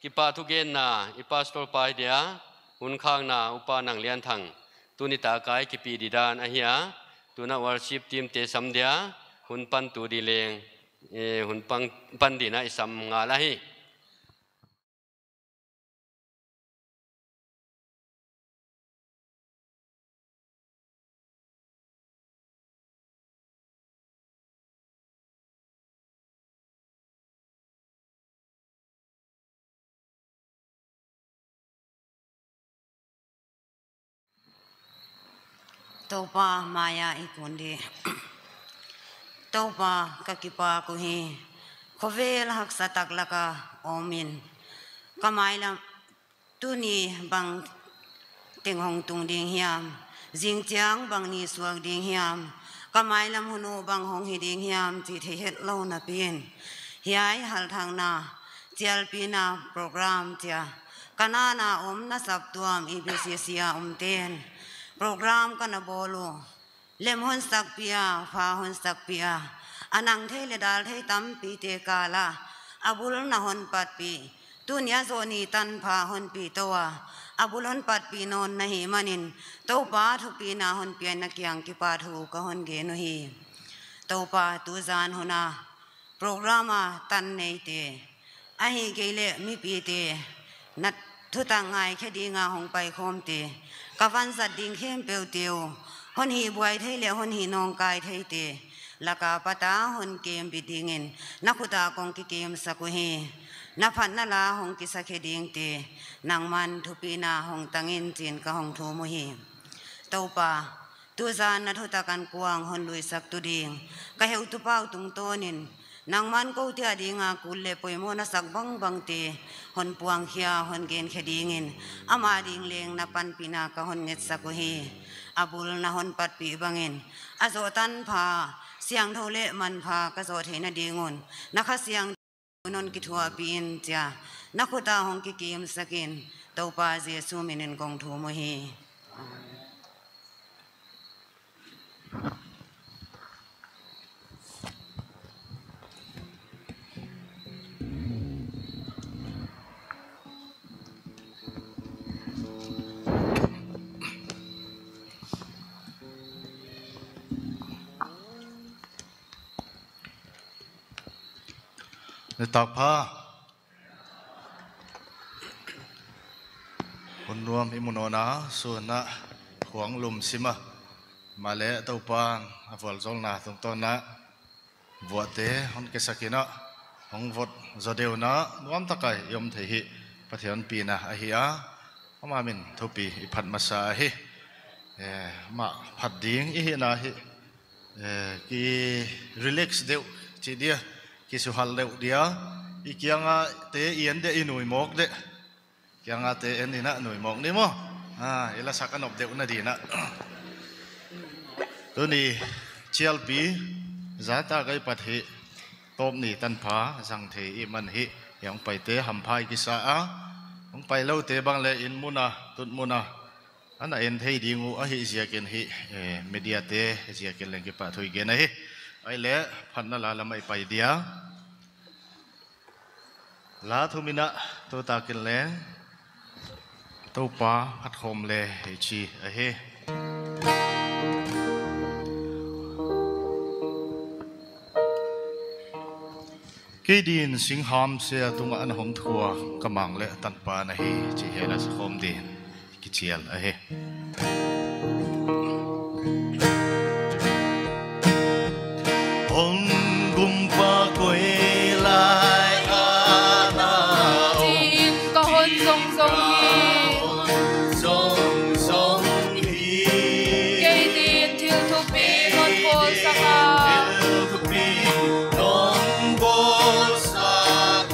กิปาทุเกนนาอิปาสโตลปายเดียหุนข้างนาอุปานังเลียนทังตุนิตากายกิปีดิดานอหิยาตุนาวอร์ชิปทีมเตสัมเดียหุนปันตูดีเลงหุนปันดีนะอิสัมงาลาฮีตัวปามายาอีกคนดีตัวปากกิปากุฮีขเวลหักสตักละกาอมินกำไมละตุนีบังเต็งหงตุงดิ่งเฮียมจิงจางบังนีสวกดิ่งเฮียมกำไมละมุนูบังหงหิดิ่งเฮียมจิตเฮ็ดเล่านาเปียนเฮียหัลทางนาเจลปีนาโปรแกรมเจ้ากันนานาสับตัวมอีพีซียเตียนโปรแกรมกันบอลูเล่มหุ่นสักปียฟ้าหุ่นสักปียอันังเทเลดาลเทตัมปีเตกาลาอาบุลนะหุ่นปัดปีตุนยาโซนีตันพาหุ่นปีตัวอาบุลหุ่นปัดปีนนนะฮิมันินตัวปาทุปีนาหุ่นเปียนักยังกิปาทูกะหุ่นเกนุฮีตัวปาตุจานหุนาโปรแกรมตันเนเตอะฮิเกเลมีปีเตนัดทุตังไงแค่ดีงาหงไปโคมเตกะวันสัตดิ่งเข้มเปียวเตียวหนหีบวยเทเลหนหีนองกายเทเตละกาปตาหนเกมบิดิงินนักขุตากงกิเกมสักุฮีนับพันนาลาหงกิสักเขดิงเตนางมันทุปีนาหงตังอินจีนกะหงทูมุฮีเต้าปาตุจานนัทุตากันกวางหนลุยสักตุดิงกะเหวตุเป้าตุงโตนินนางมันกูเทียดีงากุลเลปอยโมนัสักบังเตหนปวงเขียหนเกณฑ์แค่ดีงินอามาดิงเลงนับปันปีนากะหนเน็ตสักุฮีอาบุลนะหนปัดปีบังอินอาโซตันพาเสียงโทเลมันพากะโซเทนดีงนนักเสียงนนกิทัวปีนเจ้านักขุตาหงกิกิมสกินเต้าปาเจซูมินินกงทูมุฮีในตอกผ้าคนรวมอิมุนอนาส่วนนะขวางลุมซิมะมาเลเต้าปานอวลจงนาตรงต้นนะวัวเตะฮอนเกสกินะฮองวดจเดียวนะรวมตะไคยยมเทหิปะเทียนปีนะอหิยาอามามินทุปีอิพัดมาสาหิมาพัดดิ้งอิหินะหิกีรีแลกซ์เดียวจีเดียกิสุฮัลเลวเดียอีกยังเตะเอียนเดอินุยมอกเดยังเตะเอ็นนี่นะหนุยมอกนี่มั้งเอลสักกันอบเดวนาดีนะตัวนี้เชียลปีจะตาไกปัดหิตบนี่ตันผาสังเทอิมันหิยังไปเตะหำพายกิสายังไปเล่าเตะบางเลอินมุนาตุนมุนาอันนั้นเอ็นเทดีงูอหิเสียกินหิเมียเตะเสียกินเลงกิปะถุยกินนะหิไอ้เละพันนั่นละไม่ไปเดียลาทุมินะตัวตากินแรงตัวปลาพัดคมเลยชีเฮกีดินสิงหามเสียตุงอันหงทัวกำมังเละตันปานะเฮจีเฮลัสคมดินกิเชียลเฮองกุมปะกุยลายอาณาจีนก็หนทรงฮีเกดีนทิลทุปีนนโบสกา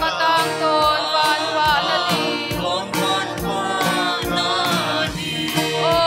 มาตังตนวานวานาดีโอ้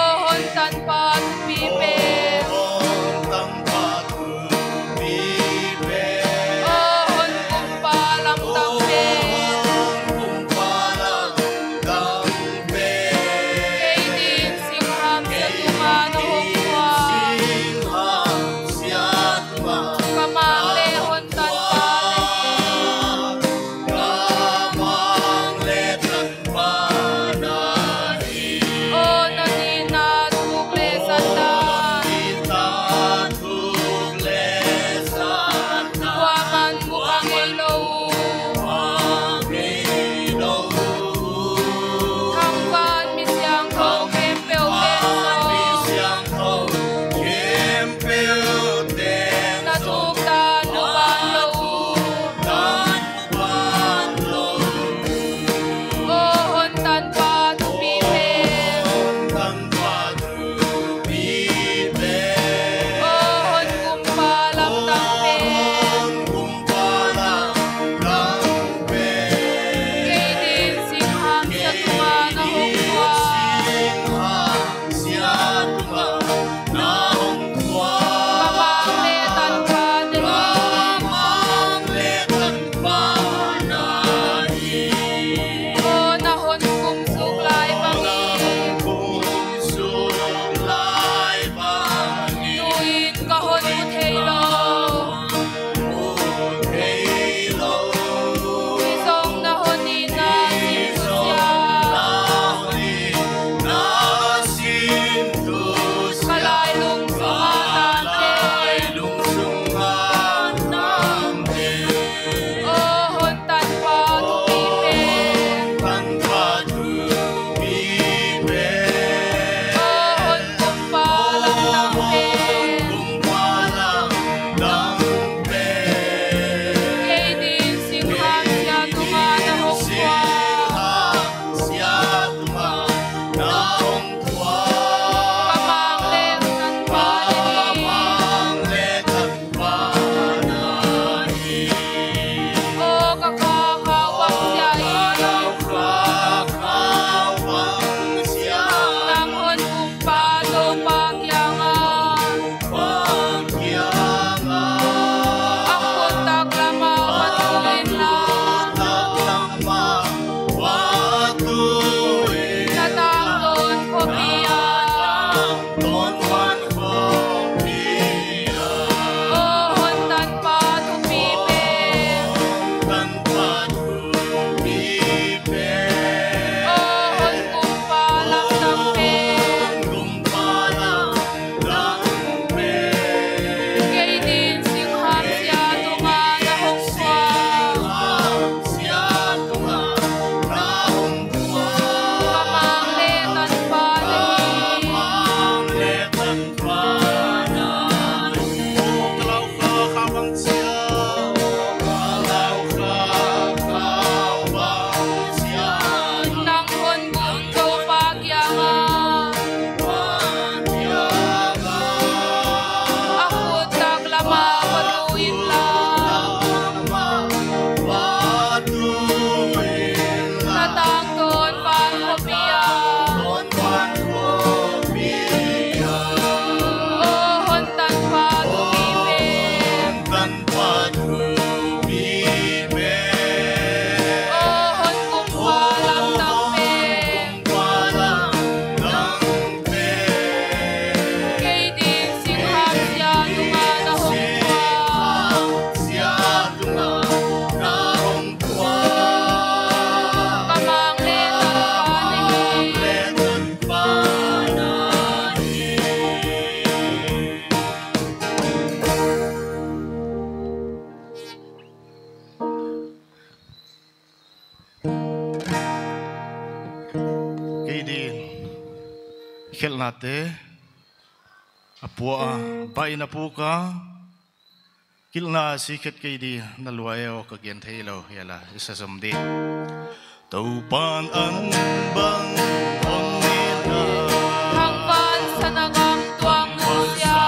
khel na te apua bai na pu ka kilna si khet ke di na luayo ka gen thei lo yala isa som di tau pan an bang on ni na hang pan sanagam tuang nu sia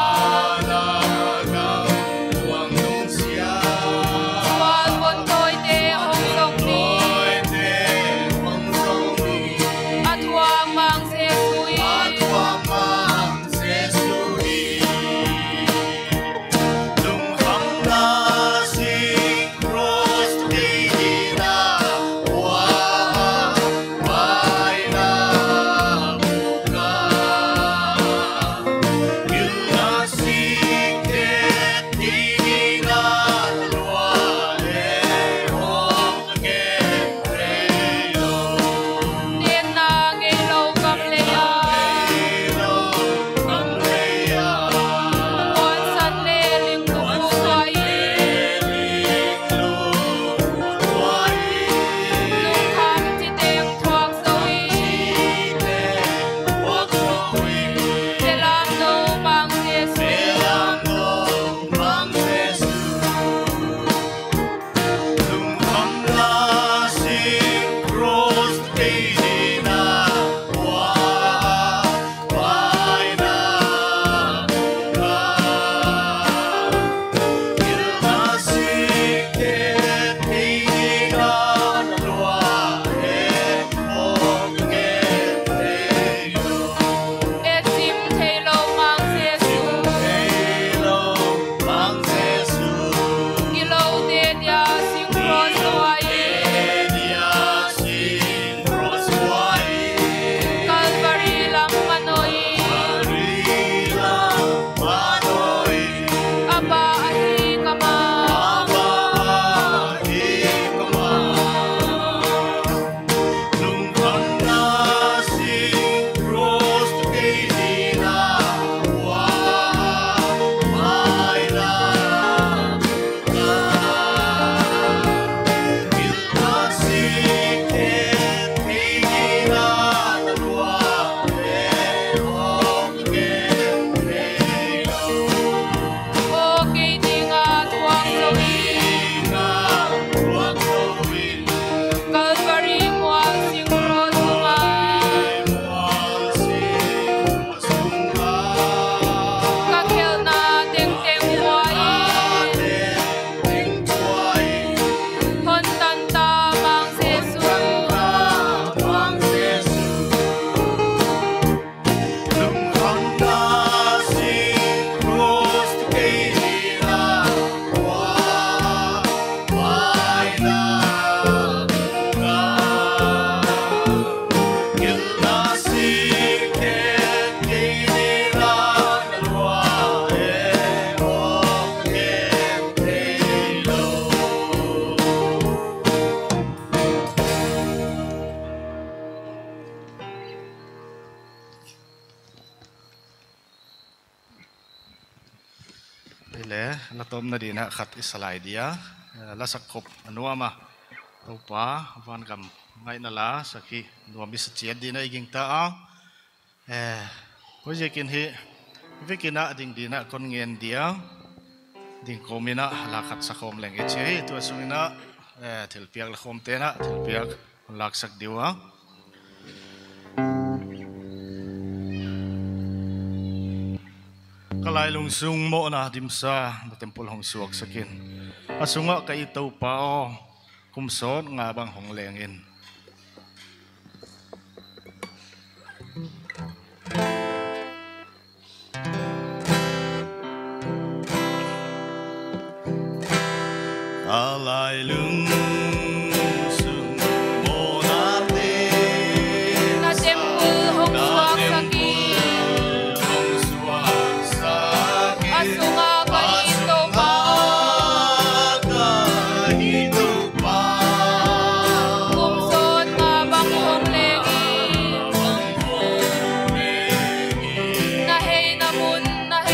wal bon toi te hong song ni atuang mang se sui la tom na di na khat isalai dia la sakop anua ma topa van kam ngai na la saki nuami sa chiat di na iging ta a hojekin hi vikina ding di na kon ngen dia ding komina la khat sakom leng e che tu sungina thilpiak la khom te na thilpiak lak sak diwa kalai lung sung mo na dimsa na temple hong suak sakin asunga kai tau pa o kumson nga bang hong lengin kalai lung sung mo na te na temple hong suak sakin asunga kai tau pa kumson nga bang hong lengin na hey na mun tang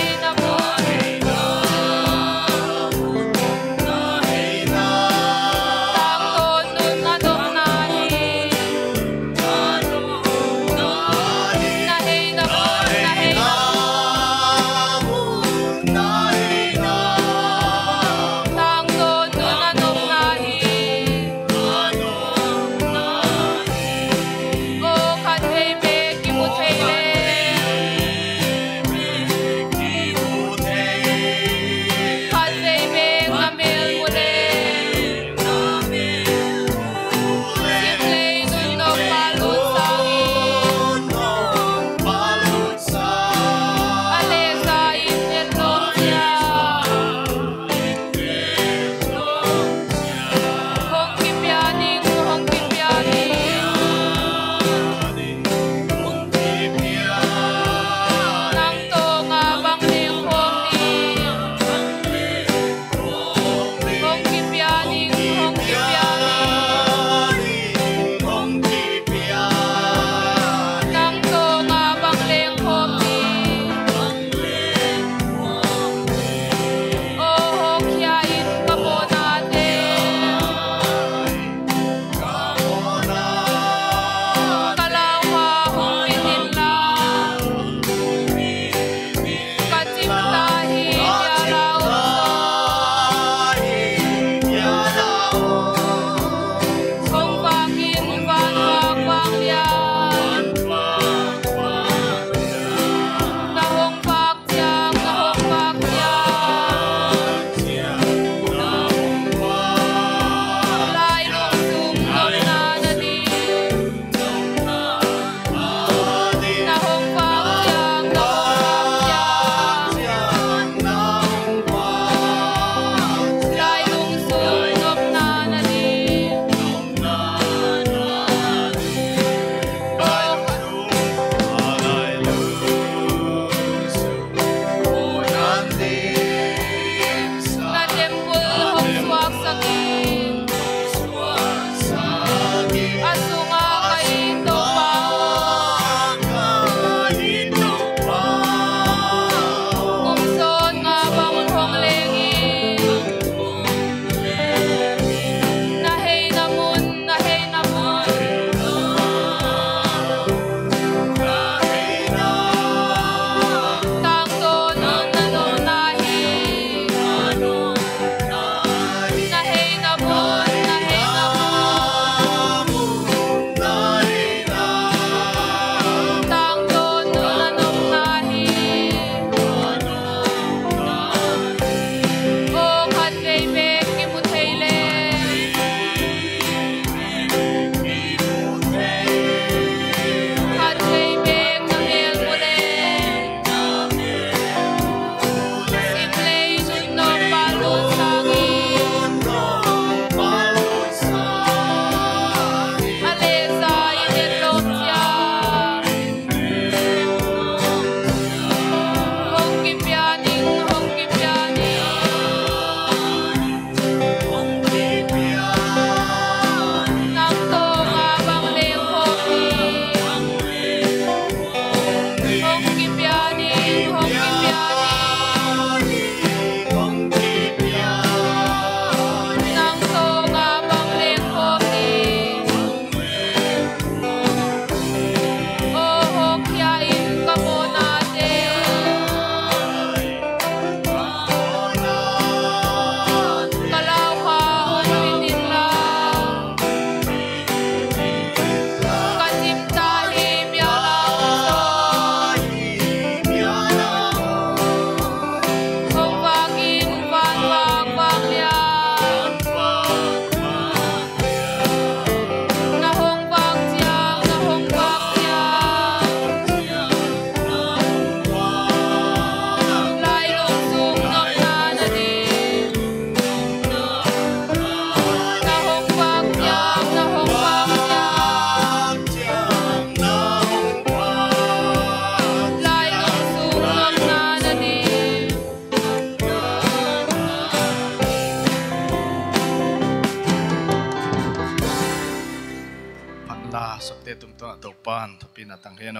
สักเตตุมตัวตัวปานทุปีนาตังเฮโน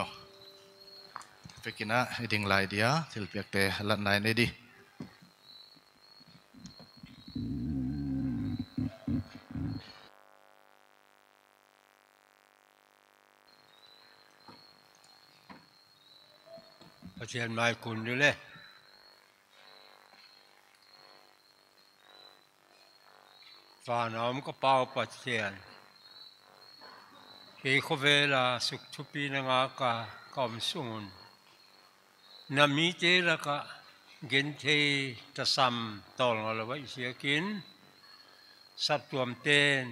เฟกินะดิ่งไลเดียทิลเปียกเตลันไนเนดีเชียนไม้คุณดูเลยฟ้าน้ำก็เป่าปัดเชียนเฮโคเวลาสุขทุปีนังอากาคอมสุนนามิเจละกะเกนเทตะซัมตอลงละไว้เสียกินสับตัวมเตน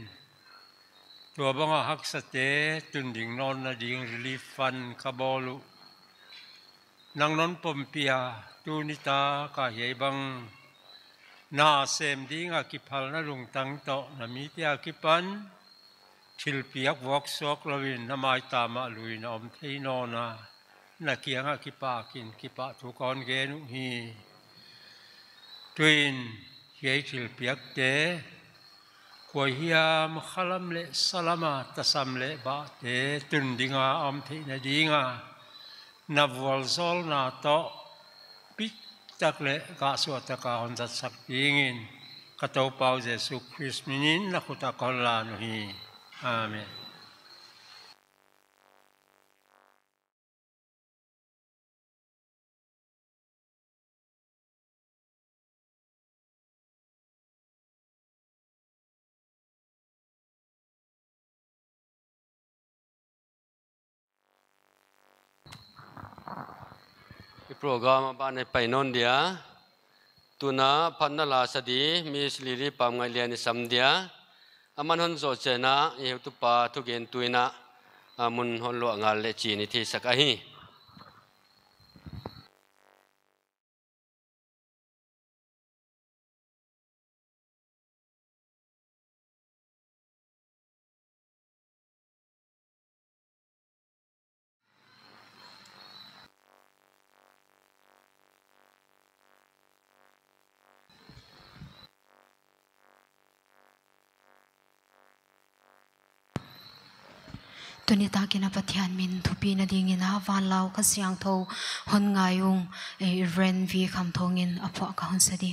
ตัวบังหักสเตตุนดิ่งนอนนาดิ่งริลิฟันคาบอลุนางนนปมเปียตูนิตากาเฮบังนาเซมดิ่งอากิพัลนาลุงตังโตนามิเตียกิปันทิลเปียกวอกซอกลวินนาไมตามาลุยนาอมเทนอนานาเกียงอากิปากินกิปะทุกอนเกนุฮีทวินเฮทิลเปียกเตขวยฮิยามขลัมเลสลามาตสัมเลบะเตตุนดิ่งอาอมเทนดิ่งอานับวัลซอลนาโตปิตักเลกาสวตกาฮอนจัดสักดิ่งินกระตูเปาเยซูคริสต์มินินนักขุตากอลานุฮีอาเมนโปรแกรมบ้านในไปนนเดียตุนาพันนาลาสดีมีสลิริปามไงเลียนสัมเดียอามันฮอนโซเจนะเอตุปาทุกเกนตุยนะอามุนฮอนโลงาเลจีนิที่สักฮีตุนิตากินาปะเทียนมินทุปีนาดิ่งินฮาวานลาวก็เสียงโทหนงายุงเรนวีคำทงินอภวกะหนสดี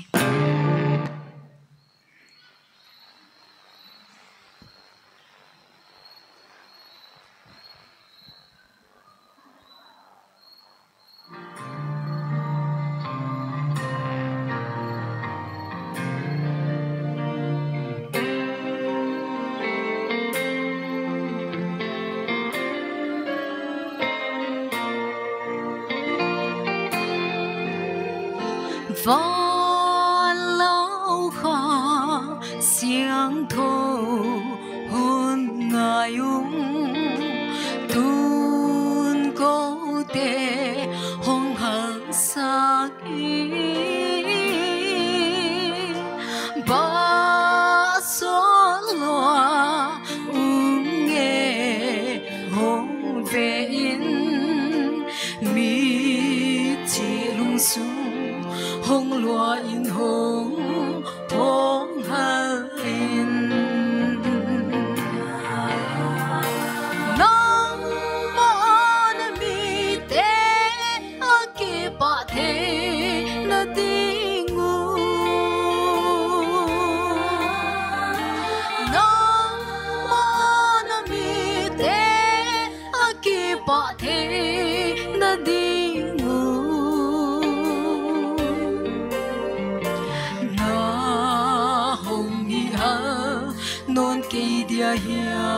วันเล่าข้าเสียงโทหนงายุงตุนโกเตห้องหักสักอีบาสลวอุงเงหงเวอินมีที่ลุงสูhong lúa in hong hong hain nang mon mi te aki pa the na dingu nang mon mi te aki pa the na dingu non kỳ dia hia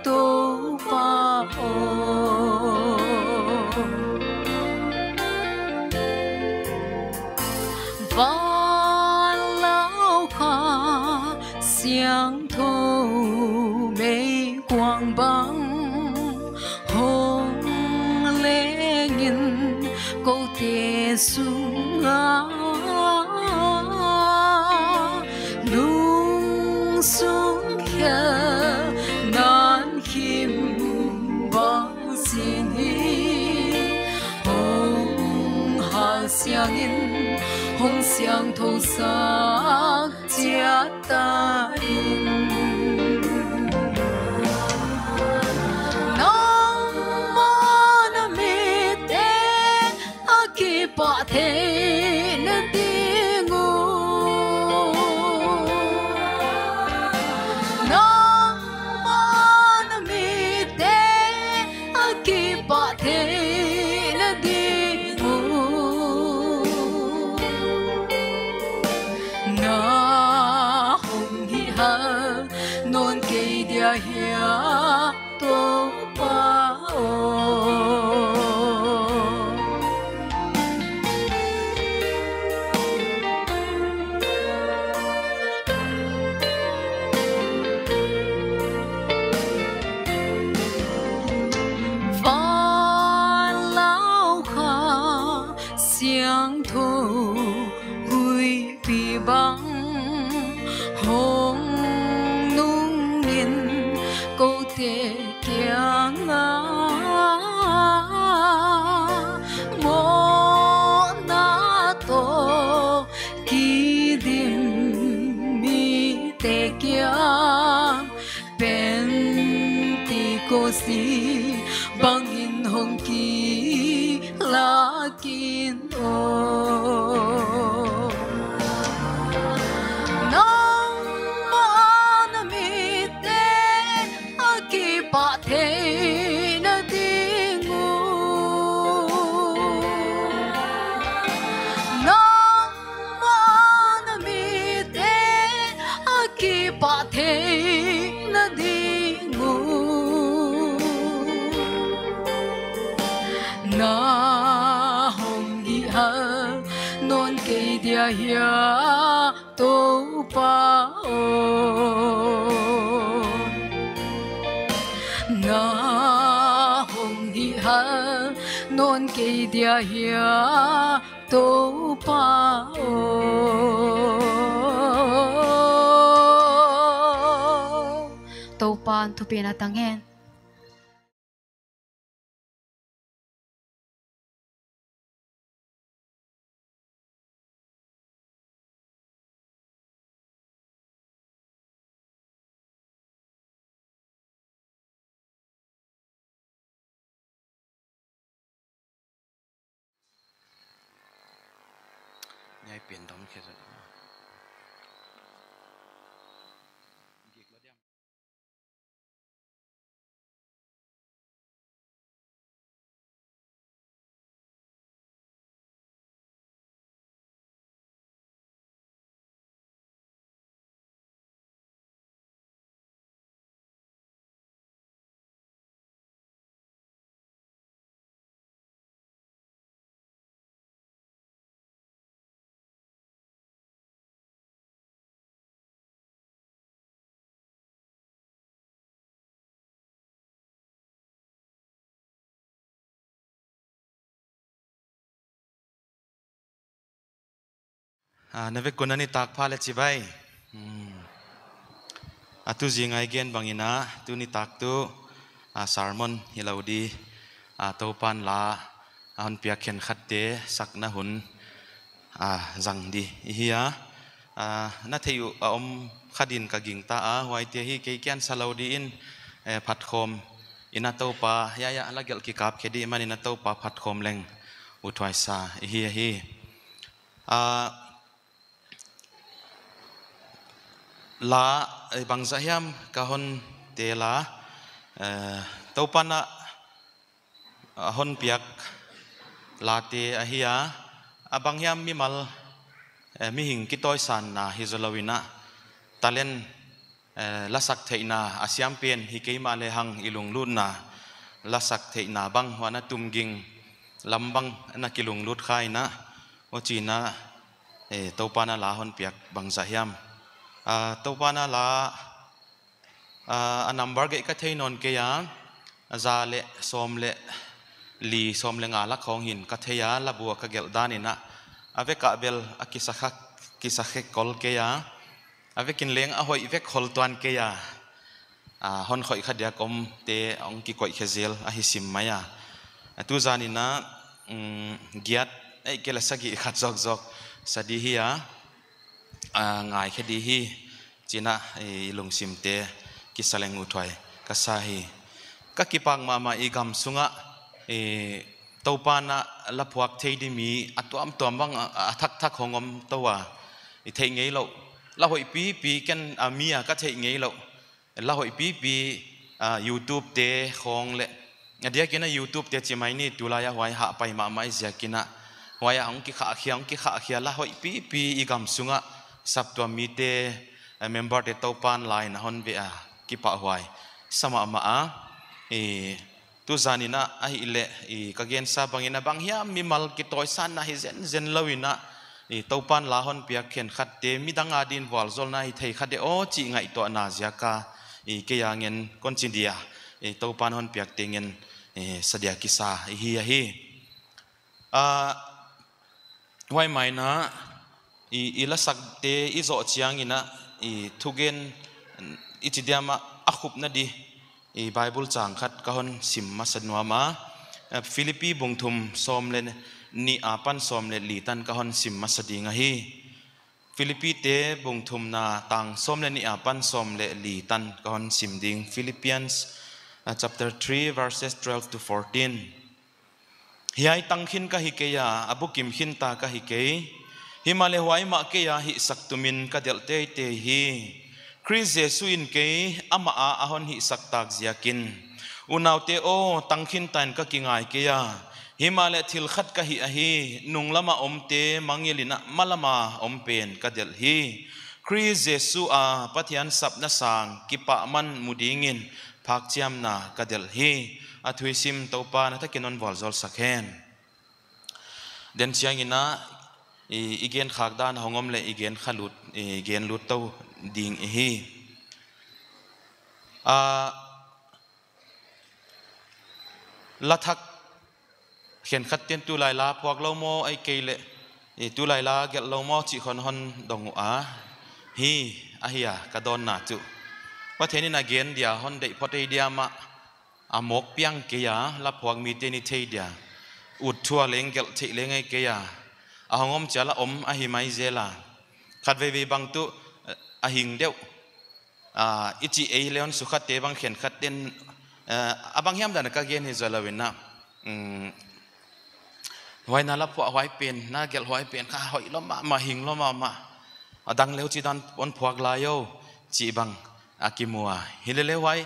tô pa o và lao kha xiang thô mê quang băng hong lê nghìn câu tê sung xuống khe nan kim bang xin hi hong ha xiang in hong xiang thâu sắc chia ta in non cây dia hia tô pa tiếng thô vui vì băng hồng nung nhìn câu thể kia ngã mô na tô kỳ điểm mi te kia bên ti cô si băng in hồng kỳ lakin nang manamite akipate na dingu nang manamite akipate na dingu na non cây dia hia tô pa na hồng hi ha non cây dia hia tô pa tô pa thu pe na tangen nhai biển đóng kia rồi nave kunani tak phale chi bai atu jingai gen bangina tu ni tak tu sermon hilaudi topan la hon pia khen khatte sakna hun zang di hiya na theyu om khadin ka ging ta a wai te hi ke kian salaudi in phat khom ina topa ya lagel ki kap khedi mani na topa phat khom leng uthwai sa hiya hi la bang zahiam kahon te la topana hon piak la te ahia abang hiam mi mal mi hing kitoi san na hizolawina talen lasak theina asiam pen hi keima le hang ilung lut na lasak theina bang wana tumging lambang na kilung lut khai na ochina topana la hon piak bang zahiam topana la a number ge ka theinon ke ya za le som le li som le nga la khong hin ka theya la bu ka gel danina ave ka bel akisakhak kisakhe kol ke ya ave kin leng a hoi vek khol twan ke ya hon khoi khadia kom te ong ki koi khezel a hi sim maya tu zanina giat ei ke la sagi khat jok jok sadi hi ya ngai khedi hi china lung sim te ki saleng uthwai ka sa hi ka ki pang ma igam sunga topana la phuak theidi mi atuam tuam bang athak thak hongom towa i thei ngei lo la hoi pi ken amia ka thei ngei lo la hoi pi youtube te khong le adia kina youtube te chimai ni tulaya wai ha pai ma mai zia kina wai ang ki kha khia la hoi pi igam sunga sap to mi te member te topan line hon be a kipa huai sama ma tu zanina a hi le kagen sa bangina banghia mi mal ki toy san na hi zen lawina topan la hon pia khen khat te midanga din wal zol na hi thei khade o chi ngai to na zia ka ke yangen kon chindia topan hon piak tengen sadia kisa hi wai mai na ila sakte izo chiang ina thugen ichidiama akhup na di bible chang khat ka hon sim ma sanwa ma Philippi bungthum somlen ni apan somle litan ka hon sim ma sadinga hi Philippi te bungthum na tang somle ni apan somle litan ka hon sim ding Philippians chapter 3 verses 12 to 14 hiai tangkhin ka hi ke ya abukim hin ta ka hi ke himale huai ma ke ya hi saktumin ka delte te hi Chris Jesu in ke ama a ahon hi saktak ziakin unaute o tangkhin tan ka kingai ke ya himale thil khat ka hi a hi nunglama omte mangilina malama ompen ka del hi Chris Jesu a pathian sapna sang kipa man mudingin phak chiam na ka del hi athuisim topa na takinon walzol sakhen den chiangina igen khakdan hongom le igen khalut igen lut to ding hi lathak khen khat ten tu lai la phok lo mo ai ke le tu lai la gel lo mo chi khon hon dong a hi a hiya ka don na chu patheni na gen dia hon dei photei dia ma amok piang ke ya la phok mi te ni thei dia ut thua leng gel thei leng ai ke ya ahongom chala om a hi mai zela khat ve bang tu a hing deu ichi ei leon su khat te bang khen khat den abang hiam dan ka gen hi zalawina hoi na la pho hoi pen na gel hoi pen kha hoi lo ma hing lo ma adang leu chi dan on phuak la yo chi bang akimua hilele hoi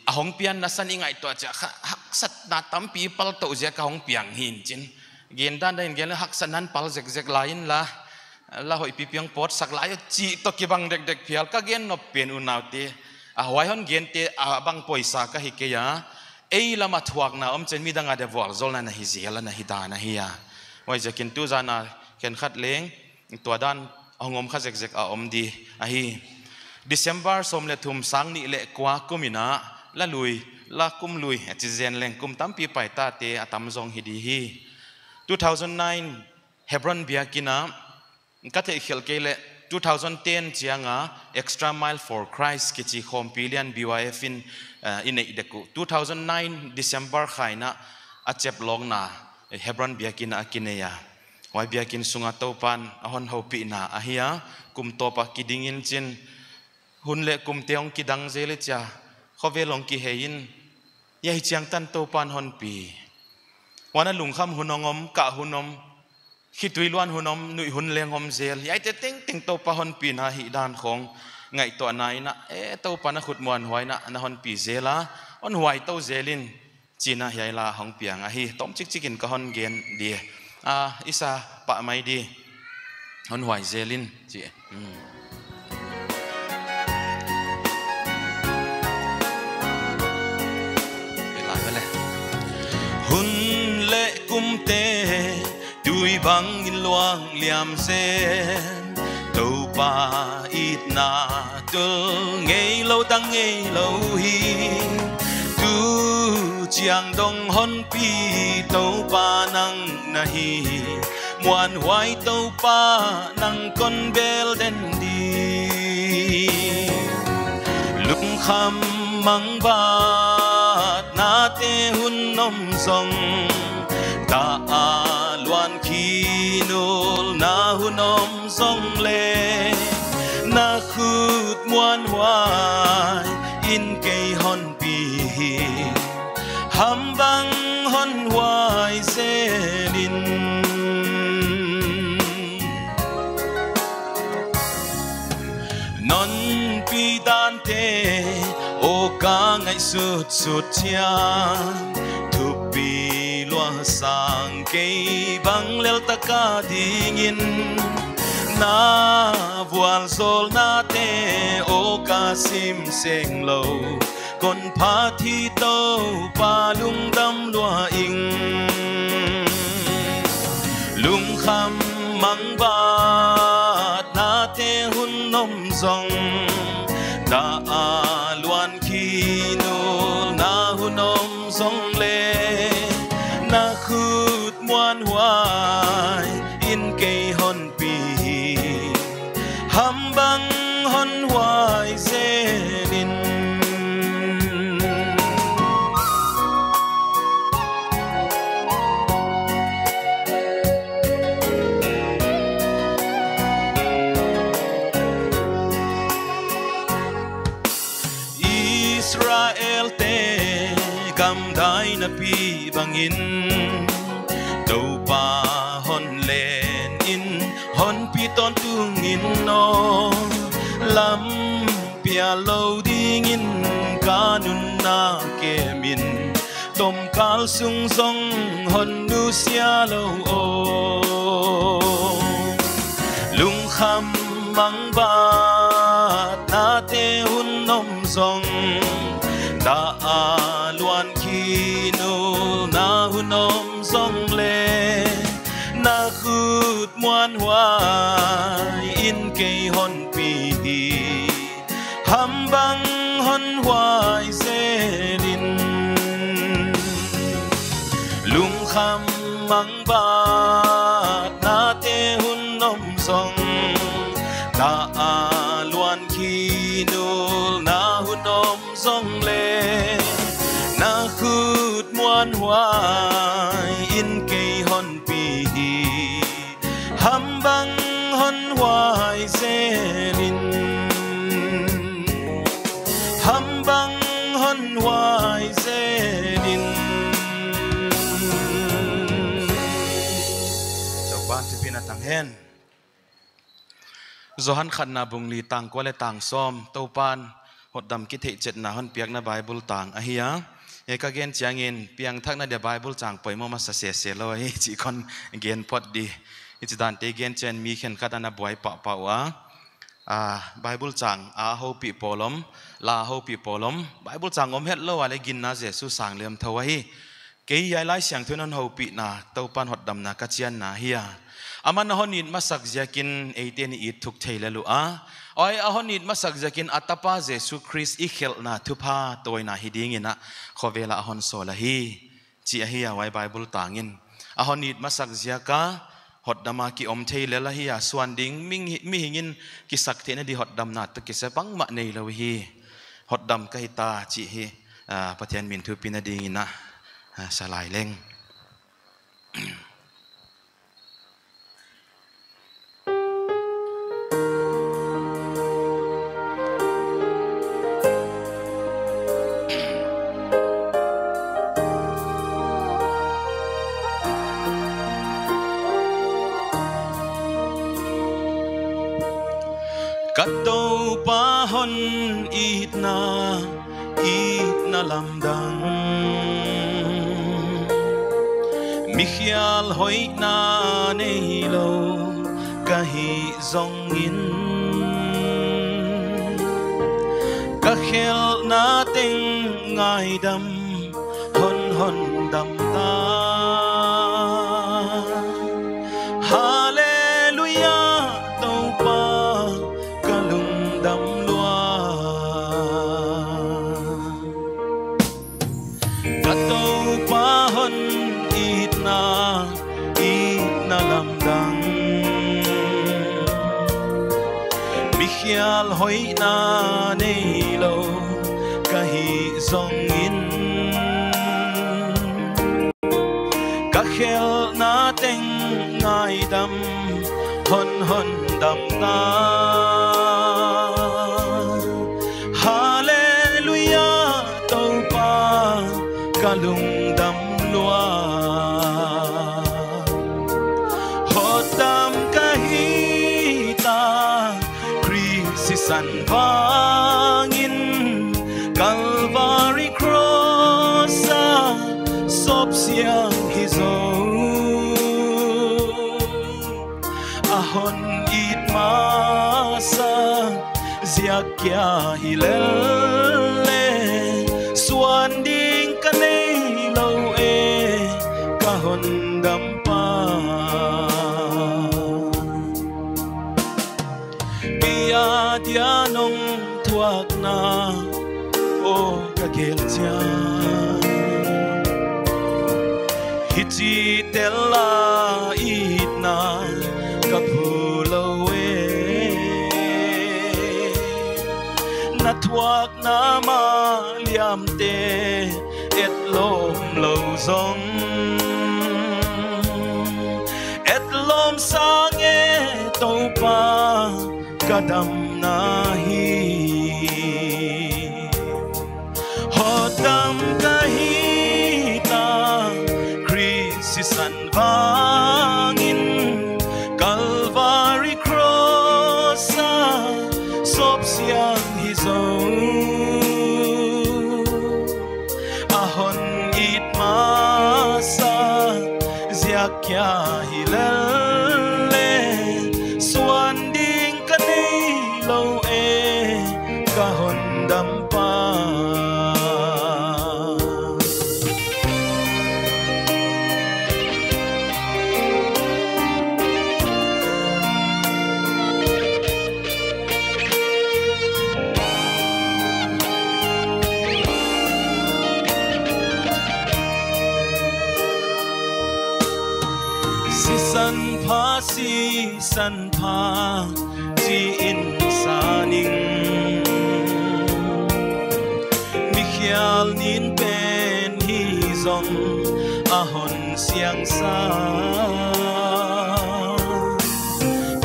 ahong pian na san ingai to cha hak sat na tam pi pal to je ka hong piang hin chin gen dan den gen hak sanan pal zek lain la hoi pi piang pot sak la yo chi to ki bang dek phial ka gen no pen unaute hoi hon gen te bang poisa ka hi ke ya ei lama thuak na om chen mi danga de wal zol na hi zela na hi da na hi ya wai jakin tu zana ken khat leng to dan hongom kha zek a om di a hi December somle thum sang ni le kwa kumina la kum lui ati zen leng kum tam pi pai ta te atam zong hi di hi 2009 Hebron biakina ka the khel ke le 2010 chianga extra mile for Christ kichi khom pilian BYF in deku 2009 December khaina achep long na Hebron biakina akineya wai biakin sunga topan ahon hopi na ahia kum topa kidingin chin hunle kum teong kidang zele cha khovelong ki hein yai chiang tan topan hon pi wana lungkham hunongom ka hunom khitui luan hunom nui hun lengom zel yai te teng topa hon pi na hi dan khong ngai to nai na topa na khut muan huai na hon pi zela on huai to zelin china yai la hong piang a hi tom chikin ka hon gen di isa pa mai di hon huai zelin chi hun le kum te tui bang in luang liam sen to pa it na tul ngei lo tang ngei lo hi tu chiang dong hon pi to pa nang na hi muan huai to pa nang con bel den di lung kham mang ba na te hun nom song ta luan khi nul na hun nom song le na khut muan huai in cây hon pi ham bang hon huai selin non pi dan te o ka ngai sut chia thu pi lua sang cây bang lel ta ka dingin na vual zol na te o kasim seng lo kon pha thi to pa lung dam lua ing lung kham mang ba na te hun nom zong da a luan khi nu na hun nom zong le na khut muan huai in cây hon pi ham bang hon huai zenin Israel te gam dai na pi bangin đâu pa hon len in hon pi ton tung in no lam pia lâu ding in kanun na ke min tom kal sung song hon nu sia lo o lung kham mang ba na te hun nom song da a luan khi nu na hun nom song le na khut muan huai in cây hon pi ham bang hon huai zerin lung kham mang ba na te hun nom song da a luan khi nu na hun nom song le na khut muan huai in cây hon pi ham bang hon huai zerin ham bang hon huai zerin so ban ti pina tang hen Johan khat na bung li tang ko le tang som to pan hot dam ki the chet na hon piak na Bible tang a hiya eka gen changin piang thak na de Bible chang poimo ma sa se lo hi chi kon gen pot di it's dan te gen chen mi khen khat na boy pa wa Bible chang a ho pi polom la ho pi polom Bible chang om het lo wa le gin na Jesu sang lem thawa hi ke yai lai siang thunan ho pi na to pan hot dam na ka chian na hiya aman honit masak jakin 18 it thuk theile lu a oi a honit masak jakin atapa Jesu Christ i khel na thupa toina hiding ina khowela hon sola hi chi a hiya wai Bible tangin a honit masak jaka hot dama ki om theile la hi a swan ding mi hingin ki sak the na di hot dam na to ki se pang ma nei lo hi hot dam ka hi ta chi hi pathian min thu pina ding ina salai leng cắt đâu pa hon ít na làm đắng mi khial hoi na nei lo ka hi zong in ka khel na ting ngai dam hon dam ta khial hoi na nei lo ka hi zong in ka khel na teng ngai dam hon dam ta hallelujah to pa ka lung dam lua hot dam ka hi san vangin Calvary cross sop siang hizo ahon it ka kel cha hiti tella itna ka phulo we na thuak na ma liam te et lom lo zong et lom sang e to pa kadam na hi hodam ka hi ta krisisan bangin Calvary cross sop siang hi zo ahon it masa ziakya hilale swan ding kanei lo e kahon dampa si san pha si in saning mi khial nin pen hi zong ahon siang sa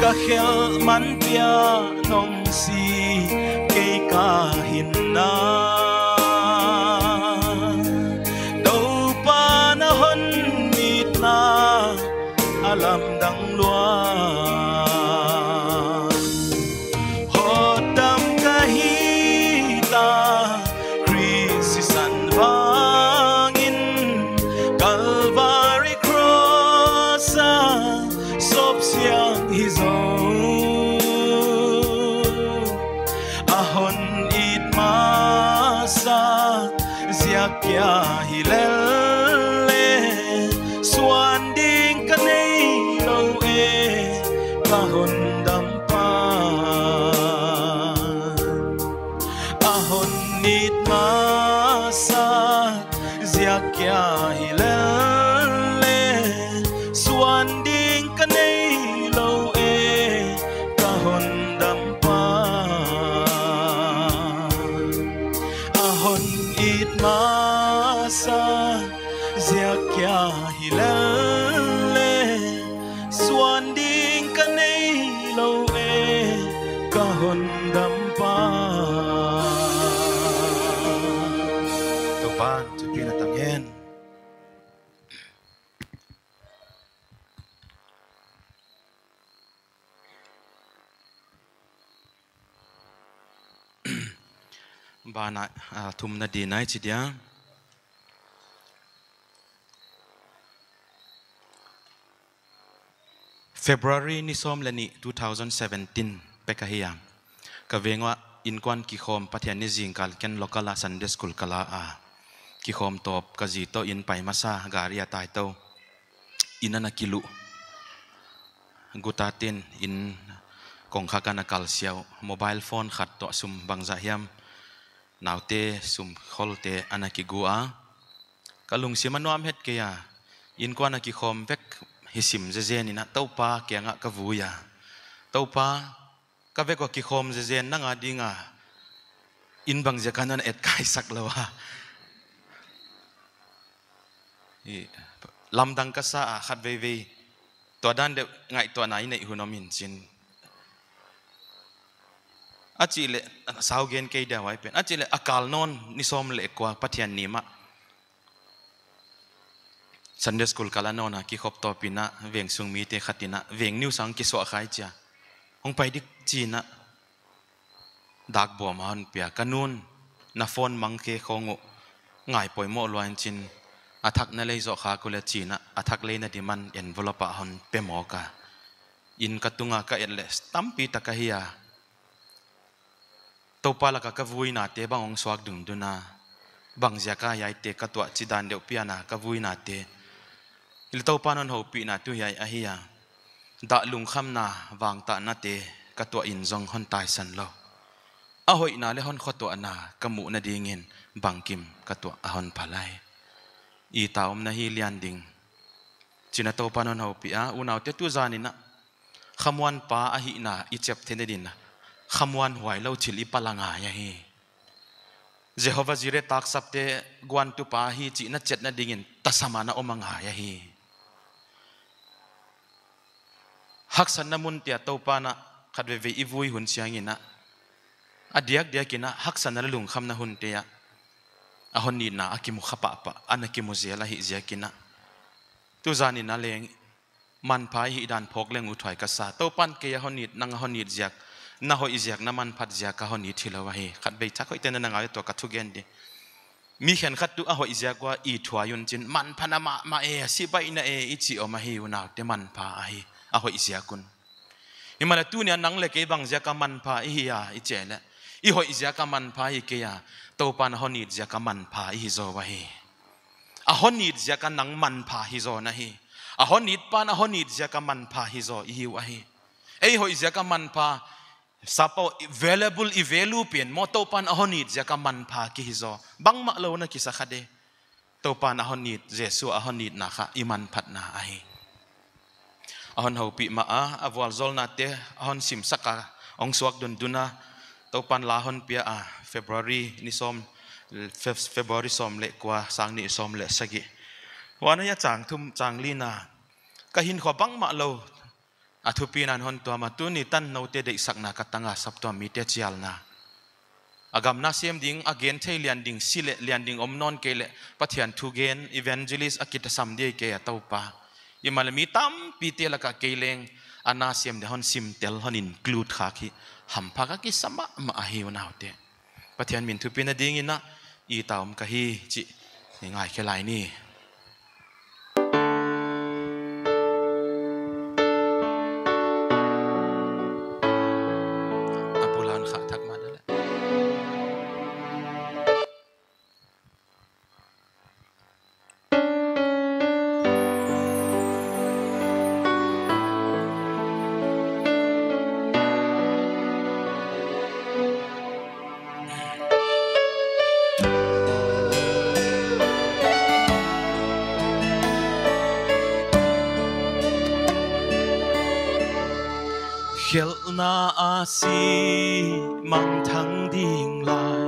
ka khel man pia nong si ke ka hin na do pa na hon mit na alam dang luan hodam kahita krisisan bangin Calvary cross sop siang hizo ahon it masa ziakya hilele swan ding kanei kahon dampa ahon nit masa ziakya hilale swan ding kanei lo e kahon dampa ahon it masa ziakya hilale swan ding kanei lo e kahon dampa to ban to pinatangyen bana thum na di nai chi dia February ni som lani 2017 pekahia kavengwa inkwan ki khom pathian ni jingkal ken lokala Sunday school kala a ki khom top kaji to in pai masa garia tai to inana kilu gutatin in kongkha kana kalsiao mobile phone khat to sum bangza hiam naute sum kholte anaki gua kalung simanuam het ke ya inkwan ki khom vek hisim zezen ina topa kianga kavuya topa kaveko ki khom zezen nanga dinga inbang jakanan et kai saklawa lamdang kasa khat veve to dan de ngai to nai nei hunomin chin achile saugen ke da wai pen achile akal non nisom le kwa pathian nima Sunday school kala nona ki khop to pina veng sung mi te khatina veng new sang ki so khai cha hong pai dik china dak bo man pia kanun na phone mang ke khongu ngai poi mo loan chin athak na lei zo kha ko le china athak le na diman envelope hon pe mo ka in katunga ka ele stampi takahia to pala ka vui na te bang ong swak dung duna bang jaka yai te katwa chidan deu piana ka vui na te il to panon ho pi na tu yai ahia da lung kham na wang ta na te katwa in zong hon tai san lo hoi na le hon khoto ana kamu na dingin bangkim kato ahon palai I taom na hi lian ding china to panon ho pi a unaw te tu zanina khamwan pa a hi na I chep thene din na khamwan huai lo thil I palanga ya hi Jehovah Jireh tak sapte gwan tu pa hi chi na chet na dingin tasamana omanga ya hi haksan namun tia to pa na khatwe ve I vui hun siangina adiak dia kina haksan na lung kham na hun te ya ahon ni na akimu khapa pa anakimu zela hi zia kina tu zani na leng man pai hi dan phok leng uthai ka sa to pan ke ahon ni nang ahon ni ziak na ho iziak na man phat ziak ka ahon ni thilawa hi khat be tha khoi ten na ngai to ka thu gen di mi khen khat tu aho iziak wa I thua yun chin man phana ma e si bai na e I chi o ma hi una te man pha a hi aho iziakun imala tu ni nang le ke bang ziak ka man pha hi ya I chele I ho iziak ka man pha hi ke ya to pan ahon ni ziak ka man pha hi zo wa hi ahon ni ziak ka nang man pha hi zo na hi ahon ni pan ahon ni ziak ka man pha hi zo hi wa hi ei ho iziak ka man pha sapo available I value pian mo to pan ahon ni ziak ka man pha ki hi zo bang ma lo na ki sa khade to pan ahon ni Jesu ahon ni na kha I man phat na a hi ahon ho pi ma a awal zol na te ahon sim saka ong suak dun duna to pan la hon pia a February ni som February som le kwa sang ni som le sagi wana ya chang thum chang lina ka hin kho bang ma lo a thu pi nan hon to ma tu ni tan no te de sakna ka tanga sap to mi te chial na agam na sem ding again thei lian ding sile lian ding om non ke le pathian thu gen evangelist akita sam de ke a to pa imalami tam pi te la ka keleng ana sem de hon sim tel hon include kha ki ham pha ka ki sama ma a hi na te pathian min thu pi na ding ina I taom ka hi chi ngai ke lai ni apulan kha thak ma dale khel na asi mang thang ding lai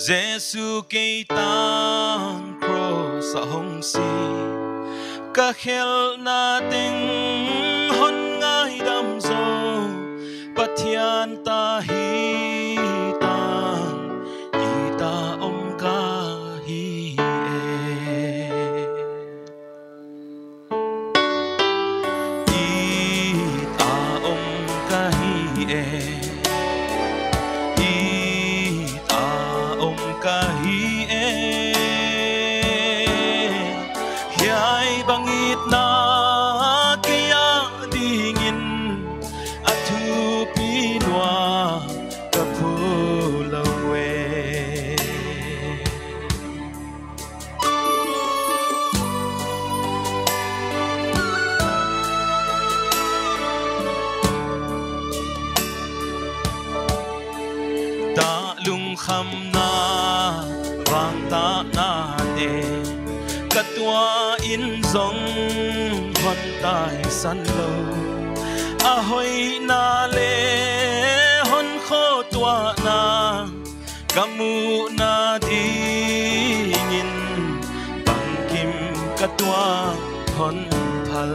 Jesu ke tang cross a hong si ka khel na ting hon ngai dam zo pathian ta hi tang I ta om ka hi kham na vang ta na de katwa in zong hon tai san lo a hoi na le hon kho twa na kamu na dingin bang kim katwa hon phal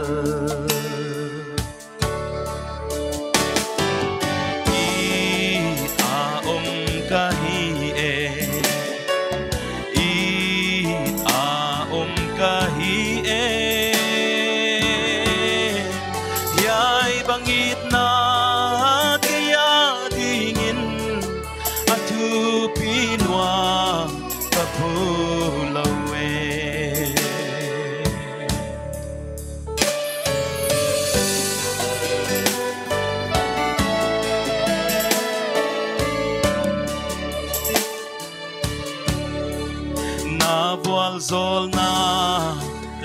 zol na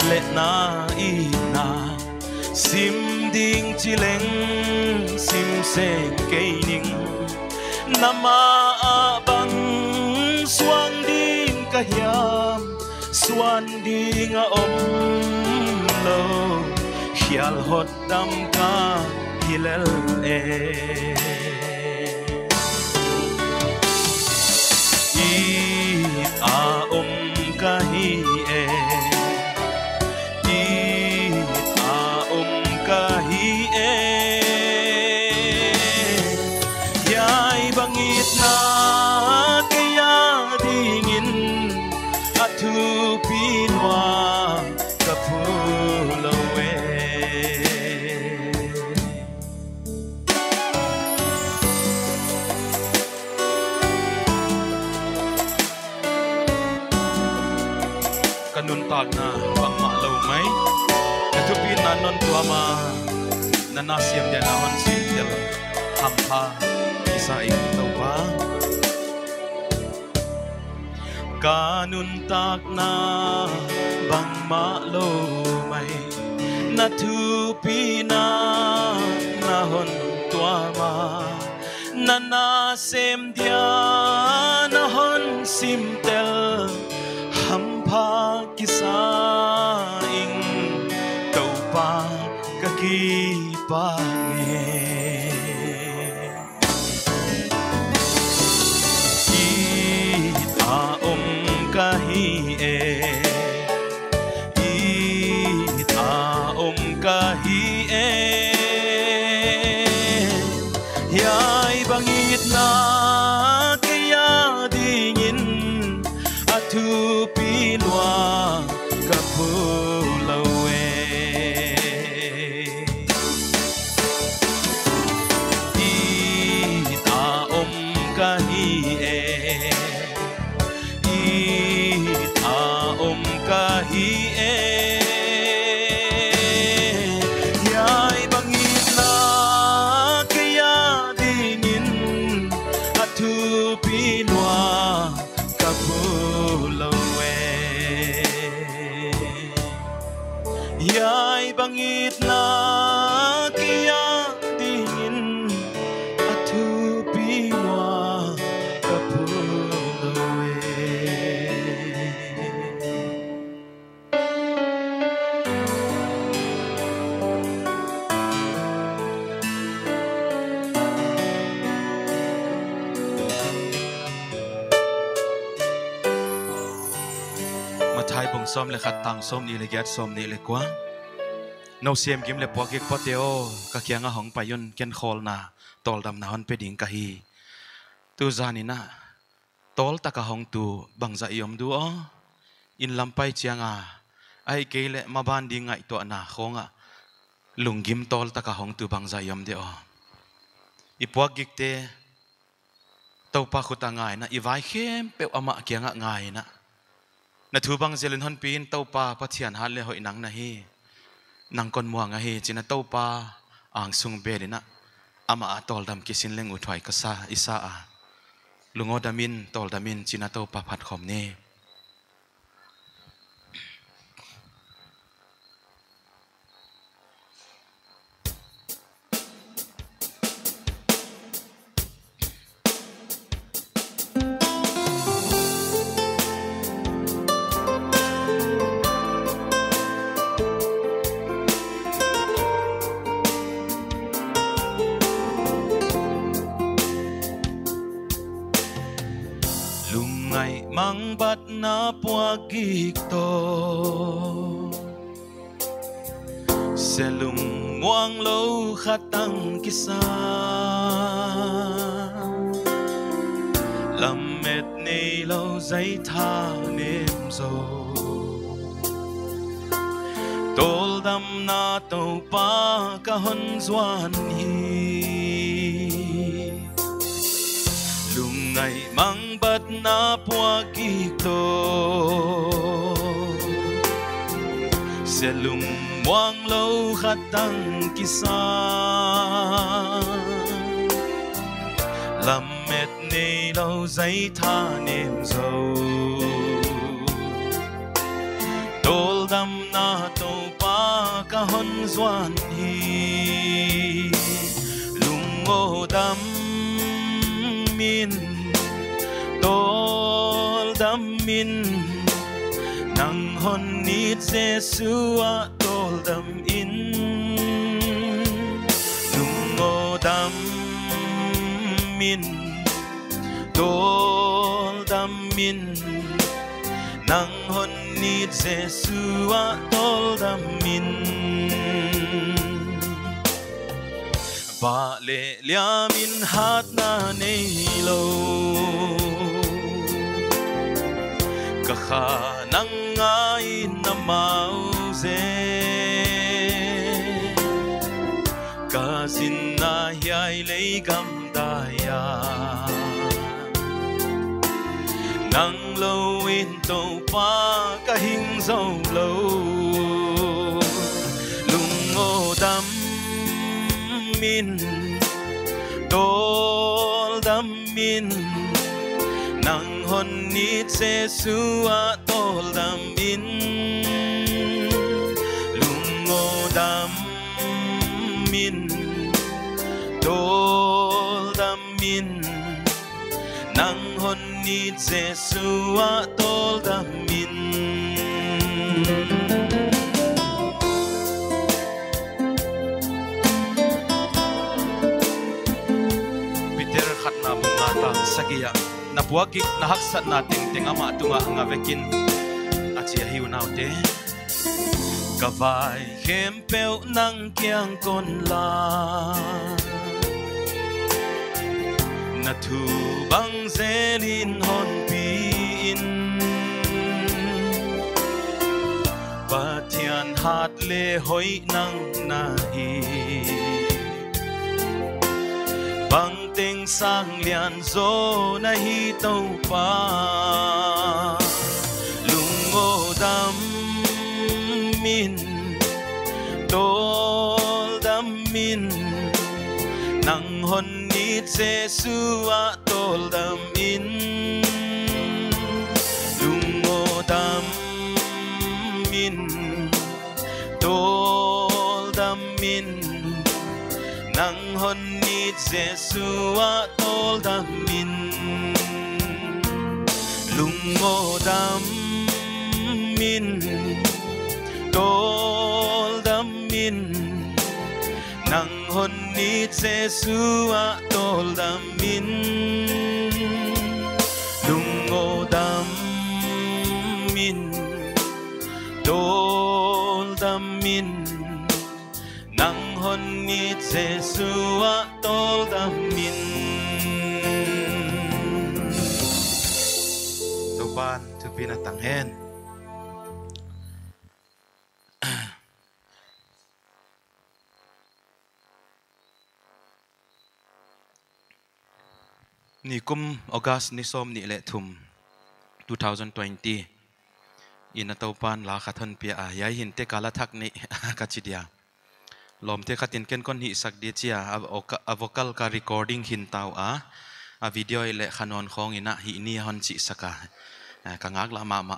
let na ina sim ding chileng sim sen keining nama abang suang ding kahiam suan ding om lo hial hot dam ka hilal e a kahi e kahi e yai bangit na kaya dingin atu pinwa kapulawe kanun tag na bang malaw may katupin na non tuama nanasiam dia naon sintil hampa isa ikaw pa kanun tak na bang malumay natupi na nahon tuama nanasiam dia nahon simtel hampa kisa ing tau pa kakipange kahi e kahi e yai bangit na kaya dingin atu pinwa kapulawe kahi e kahi e yai bangit na kaya dingin atu pinwa kapulawe yai bangit na kaya dingin atu pinwa kapulawe hai bông xôm le khát tang xôm ni le gat xôm ni le quá nấu xiêm kiếm le poa kek poteo các kia ngah hong payon ken khol na tol dam na hon pe ding kahi tu zani na tol ta ka hong tu bang za yom du o in lampai chianga ai ke le ma ban ding ngai to na khonga lungim tol ta ka hong tu bang za yom de o i poa kek te tau pa khuta ngai na i vai khem pe ama kia nga ngai na na thu bang zelin hon pin tau pa pathian han le hoi nang na hi nang kon muang a hi china tau pa ang sung be na ama atol dam kisin leng uthwai ka sa isa a lungo damin tol damin china tau pa phat khom ne mang bat na puagik to selum muang lo khatang kisa lamet nei lo zai tha nem zo tol dam na to pa ka hon zuan hi ngày mang bát na puagik to sẽ lùng muang lâu khatang kisa làm mệt nei lâu giấy tha nem dầu tol dam na to pa ka hon zuan hi lung o dam mi đam min nang hon nít Giêsu a tol đam in lung ngô đam min tol đam min nang hon nít Giêsu a tol đam min ba lệ lia min hát na nei lo ka kha nang ai na mau ze ka sin na hiai lei gam da ya nang lo in to pa ka hing zo lo lung ngô đam min tol đam min nang hon nít Giêsu a tol đam min lung ngô đam min tol đam min nang hon nít Giêsu a tol đam min sagia na puagik na haksat na ting ama tunga nga vekin achia hiu naute kavai hempeu nang kyang kon la na thu bang zelin hon pin pathian hat le hoi nang na hi bang tình sang lian zo na hi tàu pa lung ngô đam min tol đam min nang hon nít Giêsu a tol đam min lung ngô đam min tol đam min nang hon nít Giêsu a tol đam min lung ngô đam min tol đam min nang hon nít Giêsu a tol đam min lung ngô đam min tol đam min nang hon nít Giêsu a tol đam min tàu ban thu pin tang hen ni kum August ni som ni le thum 2020 in tàu ban la khathon pia a yai hin te kala thak ni kachidia lom te khatin ken kon hi sak dia chia a vocal ka recording hin tau a video le khanon khong ina hi ni hon chi saka ka ngak la ma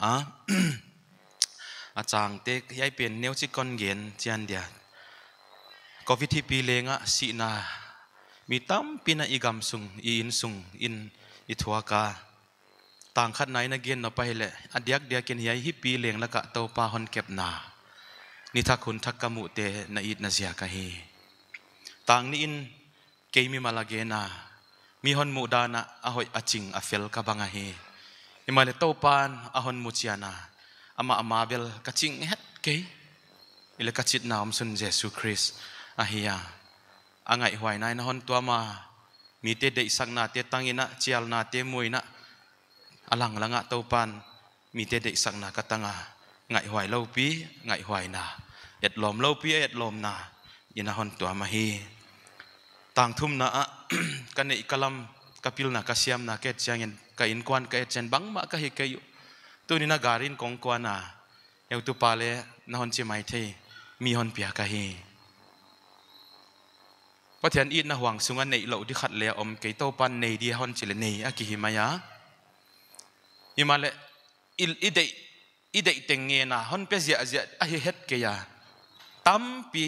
a chang te yai pen neu chi kon gen chian dia covid hi pi lenga si na mi tam pina igam sung I in sung in I thua ka tang khat nai na gen no pai le adiak dia ken yai hi pi leng la ka to pa hon kep na ni thak hun thak kamu te na it na zia ka hi tang ni in keimi malage na mi hon mu da na a hoi aching a fel ka banga hi imale to pan a hon mu chiana ama bel ka ching het ke ile ka chit na om sun Jesus Christ a hiya angai huai nai na hon tua ma mi te de sang na te tangina chial na te muina alang langa to pan mi te de sang na ka tanga ngai hoài lâu pi ngai hoài na et lom lâu pi et lom na ina hon tua ma hi tang thum na ka nei kalam kapil na kasiam na ke changin ka in kwan ka chen bang ma ka hi kayu tu ni na garin kong kwan na eu tu pale na hon chi mai the mi hon pia ka hi pathian it na huang sunga nei lo di khat le om ke to pan nei di hon chi le nei a ki hi maya imale idei tenge na hon pe zia a hi het ke ya tam pi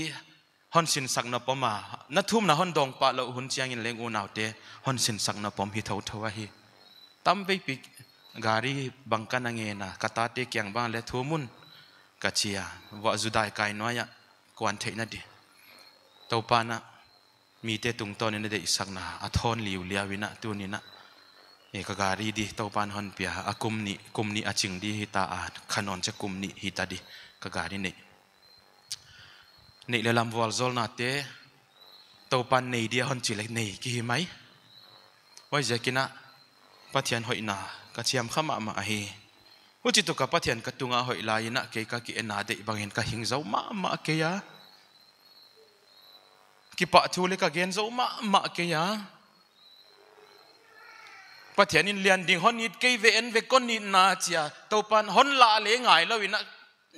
hon sin sak na poma na thum na hon dong pa lo hun chiang in leng u naw te hon sin sak na pom hi tho tho a hi tam ve pi gari bangkan angena kata te kyang bang le thumun kachia wa judai kai noya kwan theina di topana mi te tung ton ne de isakna athon liu liawina tunina e ka gari di topan hon pia kumni aching di hita a khanon che kumni hita di ka gari nei le lam wal zol na te topan nei dia hon chilek nei ki mai wai jakina pathian hoina ka chiam khama ma hi uchi to ka pathian ka tunga hoi la ina ke ka ki ena de bangin ka hing zo ma ke ya ki pa thule ka gen zo ma ke ya pathian in lian ding hon it ke ve en ve kon ni na chia topan hon la le ngai lo ina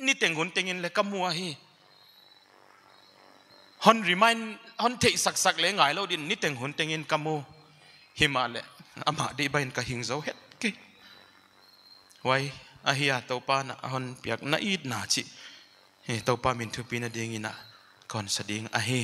ni tengun tengin le kamua hi hon remind hon thei sak le ngai lo din ni tengun tengin kamu himale ama de bain ka hing zo het ke wai ahia topa na hon piak na it na chi he topa min thu pina ding ina kon sading ahi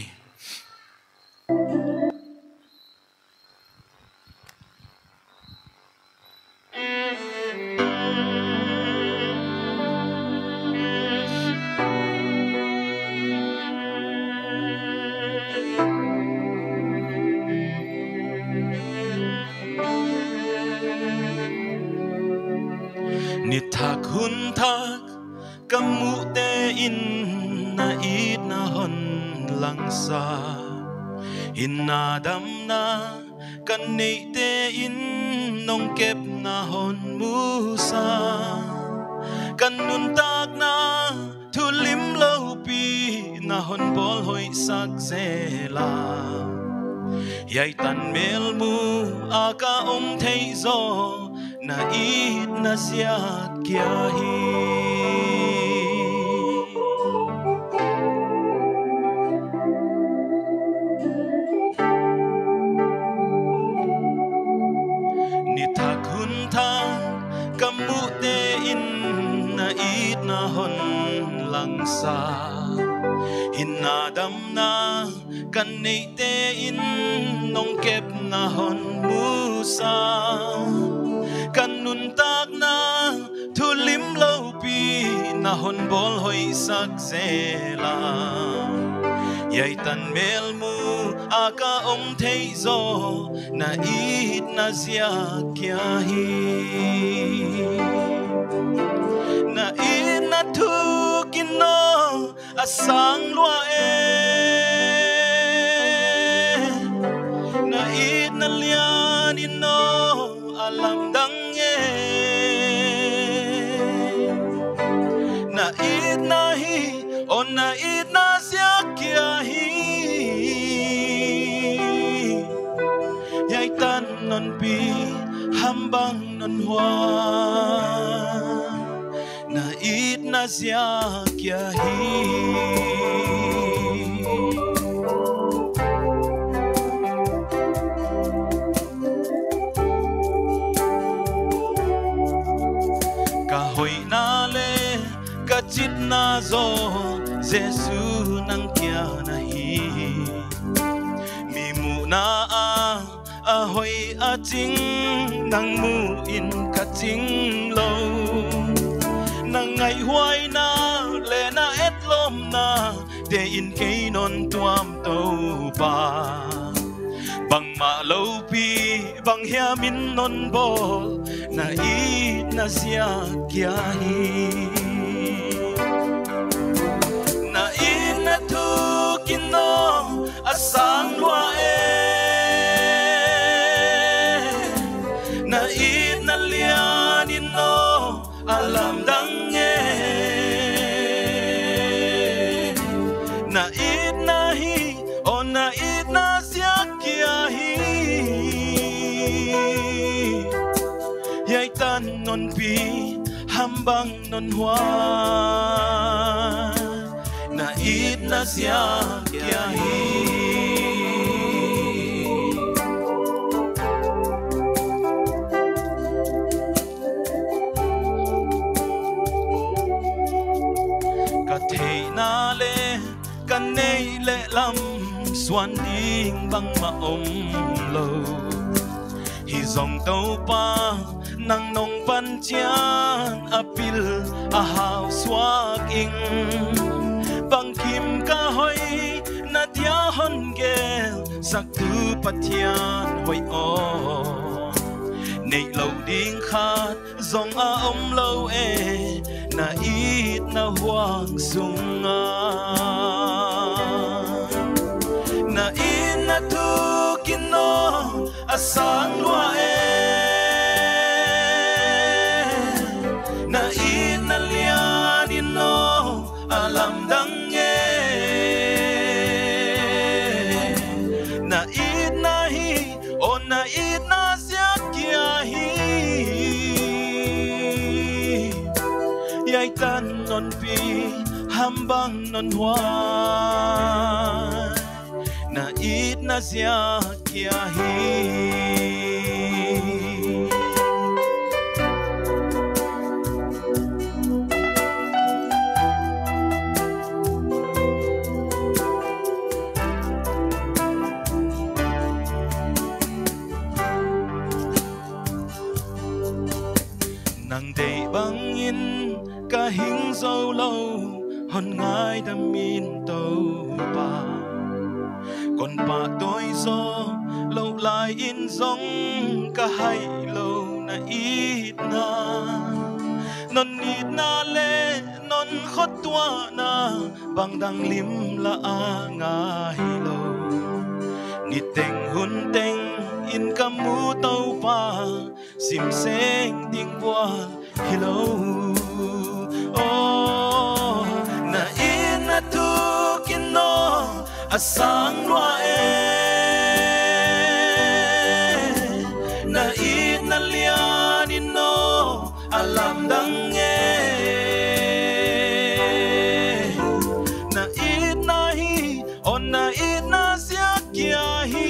ni thak hun thak kamu te in na it na hon lang sa in na dam na kan nei te in nong kep na hon mu sa kan nun tak na thu lim lo pi na hon bol hoi sak zela yai tan mel mu aka thei zo na it na siat kya hi ni thak hun tha kamu te in na it na hon lang sa hin na dam na kan nei te in nong kep na hon mu sa kan nun tak na thu lim lo pi na hon bol hoi sak zela yai tan mel mu aka thei zo na it na zia kya hi na it na thu kin no asang lua e na it na lian in no alam dang na it na hi on na it na sia kya hi yai tan non pi hambang non hua na it na sia kya hi ka hoi na le ka chit na zo Jesu nang kya na hi mi mu na a hoi a ching nang mu in ka ching lo nang ngai huai na le na et lom na de in ke non tuam to pa bang ma lo pi bang hia min non bol na it na sia kya hi na it na thu kin no asang lua e na it na lian in no alam dang e na it na hi on na it na sia kya hi yai tan non pi hambang non hua na it na sia kya hi ka thei na le ka nei le lam swan ding bang ma lo hi zong tàu pa nang nong pan chian apil a hau swak ing bang kim ka hoi na dia hon gel sak tu pathian hoi o nei lâu ding khat zong a om lâu e na ít na hoang sung a na in na tu kino a sang lua e na in na lian ino alam dang e na ít na hi o na ít na yai tan non pi hambang non hoa na ít na zia kia hi nang day bang in ka hing dâu lâu hon ngai đam min tàu pa còn pa đôi gió lâu lại in giống ka hay lâu na ít na non ít na le non khót tua na bang đăng lim la a ngai lâu nít teng hun teng in ka mu tàu pa sim seng ding bua hello oh na in na tu kino asang lua e na in na lian ino alam dang e na in na hi on na in na sia kia hi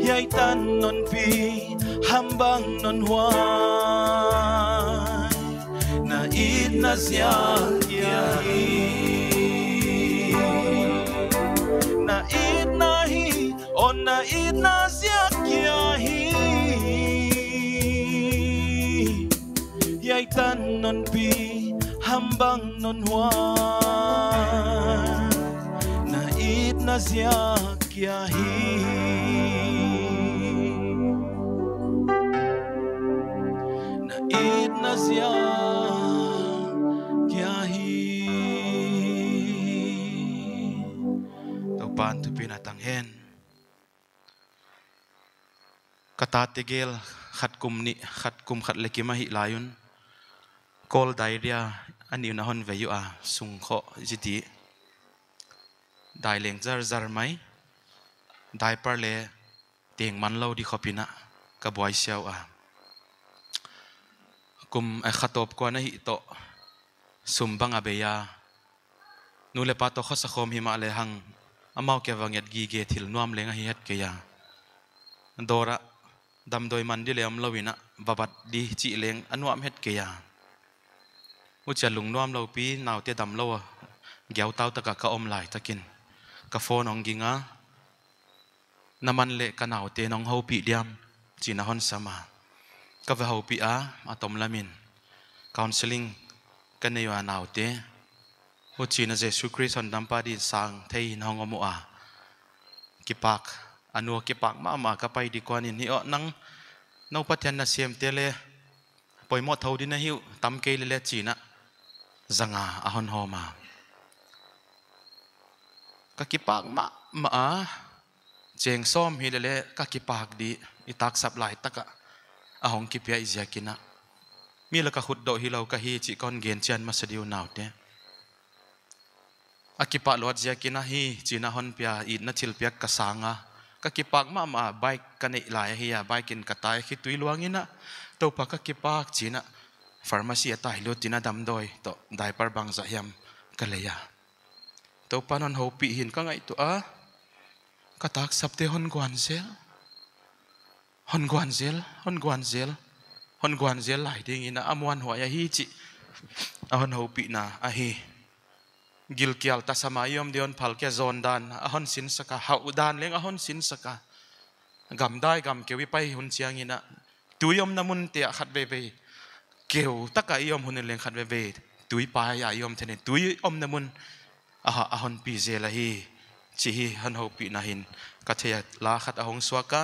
yai tan non pi hambang non hoa na ít na sia kia hi na ít na hi on na ít na sia kia hi yai tan non pi hambang non hoa na ít na sia kia hi ít na sia kia hi tàu pan tu pin atang hen kata tegel khat kum khat leki ma hi layun kol diarrhea ani na hon veyu a sung kho jiti dai leng zar mai dai par le teng man lo di khopina ka boy siaw a kum ai khatop ko na hi to sumbang abeya nule pa to khosa khom hi ma le hang amau ke wanget gi ge thil nuam lenga hi het ke ya dora dam doi man di le am lowina babat di chi leng anuam het ke ya ucha lung nuam lo pi naw te dam lo gyau taw ta ka om lai takin ka phone ong ginga naman le ka naw te nong ho pi diam china hon sama ka ve ho pi a atom lamin counseling kan ne wa naw te ho china jesu christ on dam pa di sang thei nong omu a kipak anu kipak ma ka pai di kwanin hi o nang no pathian na siam te le poimo thau din na hiu tam ke le china zanga a hon homa ka kipak ma a cheng som hi le ka kipak di itak sap lai taka ahong kipia iziakina mila ka khut do hilau ka hi chi kon gen chan masadiu naw te akipa lot ziakina hi china hon pia i na thil piak ka sanga ka kipak ma bike ka nei lai hi ya bike in ka tai khi tui luangina to pa ka kipak china pharmacy atai lo tina dam doi to diaper bang za hiam ka leya to panon ho pi hin ka ngai to a ka tak sapte hon gwan zel lai ding ina amwan ho ya hi chi ahon ho pi na a hi gil kial ta samayom dion phal ke zon dan ahon sin saka hau dan leng ahon sin saka gam dai gam kewi pai hun chiang ina tuyom namun te khat ve ve keu taka iom hun leng khat ve ve tui pa ya iom thene tui om namun a hon pi je la hi chi hi han ho pi na hin ka thea la khat a hong swaka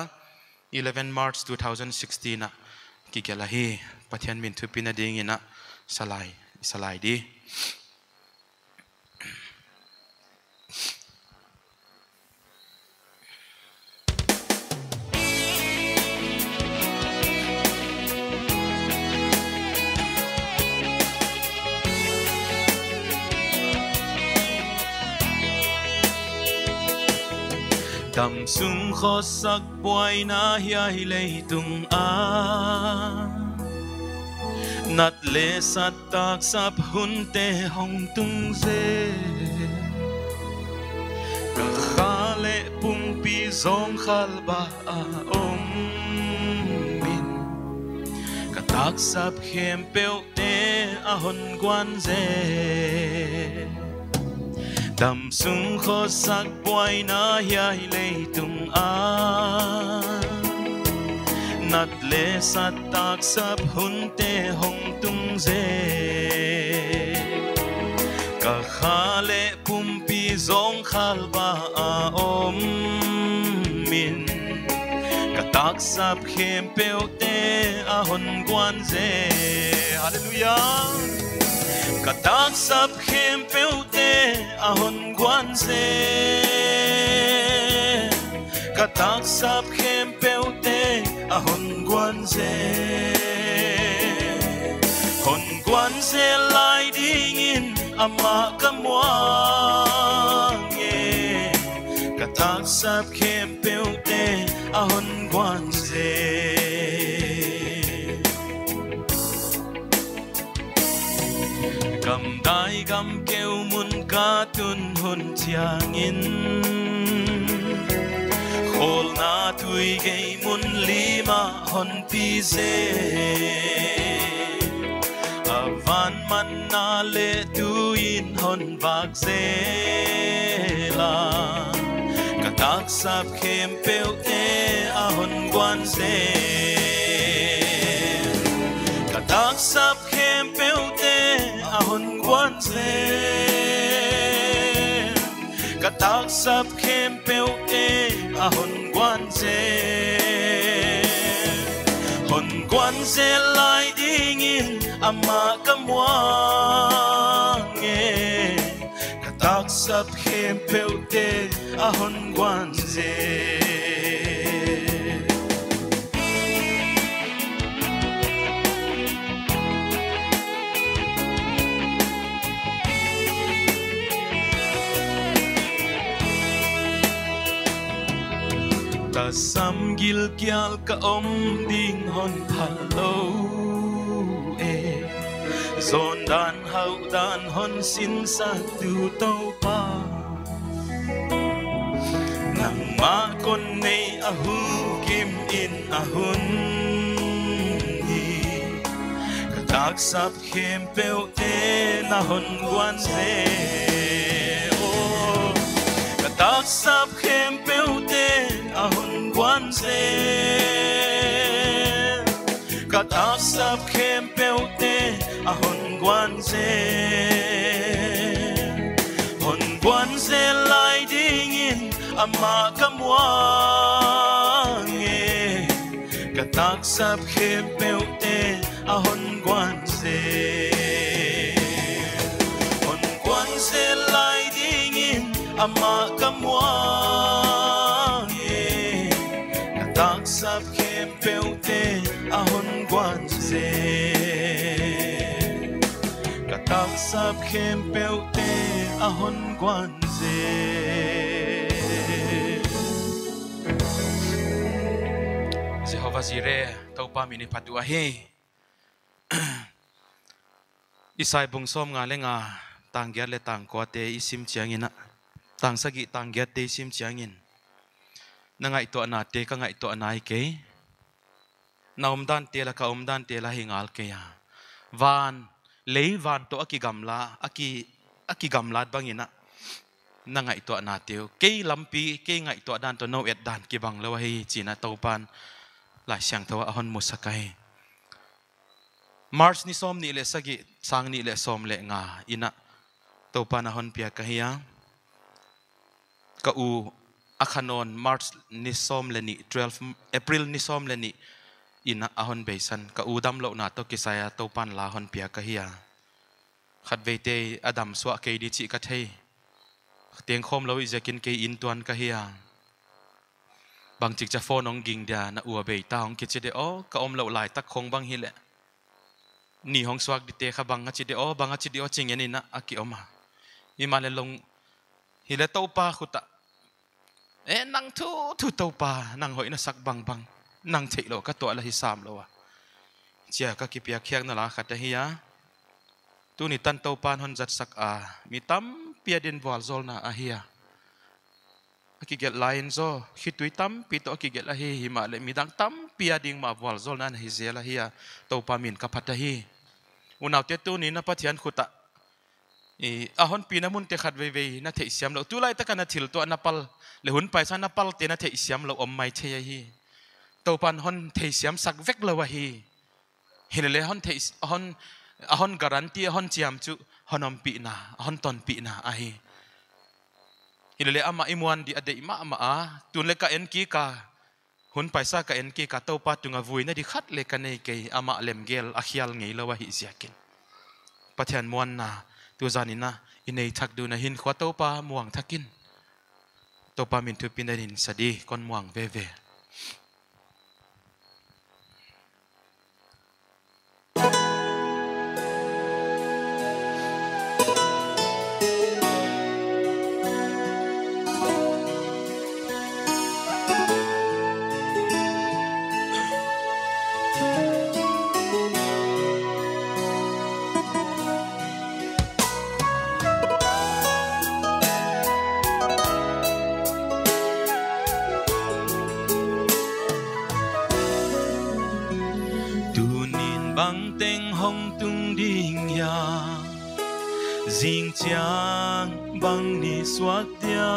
11 March 2016 na ki kela hi pathian min thu pin a ding ina salai di Tầm sung khó sắc bôi na hiai lei tung a nat le sat tak sap hun te hong tung ze ka kha le pung pi zong khal ba a om min ka tak sap khem peu te a hon quan ze Tầm sung khó sắc bôi na hiai lei tung a nat le sat tak sap hun te hong tung ze ka kha le pum pi zong khal ba a om min ka tak sap khem peu te a hon quan ze hallelujah ka tak sap khem peu te a hon quan ze ka tak sap khem peu te a hon quan ze lai ding in ama kamwang ye ka tak sap khem peu te a hon quan ze Gam dai gam kêu mun ka tun hun chiang in khol na thui gei mun lima hon pi ze avan man na le tu in hon vak ze la ka tak sap khem peu te a hon quan ze ka tak sap khem peu te a hon quan ze ka tak sap khem peu te a hon quan ze lai ding in ama kamwang ye ka tak sap khem peu te a hon quan ze Sam gil kial ka om ding hon phalo e zon dan hau dan hon sin sa tu tau pa nang ma kon nei a hu kim in a hun hi ka tak sap khem peu te na hon quan ze o ka tak sap khem peu te a hon quan ze ka tak sap khem peu te a hon quan ze lai ding in ama kamwang ye ka tak sap khem peu te a hon quan ze lai ding in ama kamwang tak sap khem peu te a hon quan ze ka tak sap khem peu te a hon quan ze Jehovah Jireh tau pa mini patu a he isai bung som nga lenga tang gyat le tang ko te isim chiangina tang sagi tang gyat te isim chiangin na ngai to na te ka ngai to nai ke na dan te la ka dan te la hingal ke ya van lei van to aki gamla aki gamlat bangina นั่งไงตัวนาเตียวเกี่ยลำปีเกี่ยไงตัวด้านตัวโนเอ็ดด้านกี่บังเลวให้จีน่าเตาปานหลายเสียงตัวอ่อนมุสกายมาร์ชนิสอมนี่เลสกิสังนี่เลสอมเลงาอินะเตาปานอ่อนเปียกะเฮียกูอาคานอนมาร์ชนิสอมเลนี่12 April นิสอมเลนี่อินะอ่อนเบสันกูดำโลนาตัวกิสายเตาปานลาอ่อนเปียกะเฮียขัดเวทีอดัมสวะเกยดิจิกัทเฮเตียงคมเราอิจะกินเกยอินตัวนกะเฮียบางจิกจะโฟนองกิงเดียนะอัวเบยตาของกิจเดโอกะอมเราหลายตักคงบางฮิเลนี่ห้องสวกดิเตะขบังกิจเดโอบางกิจเดโอจริงยันนี่นะอากิอมาอิมาเลลงฮิเลโตปาขุตะนังทุโตปานังหอยนะสักบังนังเทโลก็ตัวละฮิสามโลวะเจ้าก็กิเปียเคียงนั่นละขัดเฮียตัวนี้ตันเตาปานหอนจัดสักมีตั้มเปียดินวอลโซลนาอาเฮียกิเกตไลน์โซคิดตุยตั้มปีโตกิเกตละเฮียมาเลยมีดังตั้มเปียดิงมาวอลโซลนั้นฮิเซละเฮียเตาปามินกับพัทฮีอุณเอาเตตัวนี้นะพัทยันขุตะหอนปีน้ำมุนเตขัดเวนะเทอิสยามเราตัวไรตะกันนะทิลตัวนับปัลเลหุนไปซะนับปัลเตนะเทอิสยามเราอมไม่เทียฮีเตาปานหอนเทอิสยามสักเวกเลวะฮีเห็นเลยหอนเทอิหอนการันตีหอนเจียมจุหอนอมปีนาหอนตอนปีนาอาฮีฮิเลอามาอิมวันดีอเดอิมาอาตุนเลกาเอ็นกีกาหุนไปซากาเอ็นกีกาเต้าปัดตุงอวุยนะดิขัดเลกันเนเกยอามาเลมเกลอาขียลไงเลวะฮิเสียกินปัทยันมวนนาตัวจานินะอินเนยทักดูนะหินขวาเต้าปาม่วงทักกินเต้าปามินทุปินได้หินสดีก้นม่วงเวDinh chang băng ni xoát tia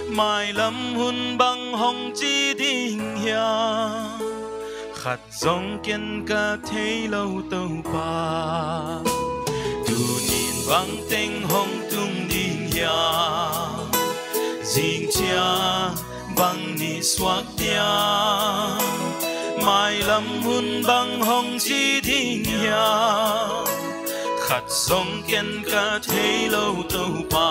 mai lâm hun băng hồng chi đinh ya khát dòng kiên ca thấy lâu tàu pa tu nhìn băng tên hồng tung đinh ya dinh chang băng ni xoát tia mai lâm hun băng hồng chi đinh ya khát dòng kiên ca thấy lâu tàu pa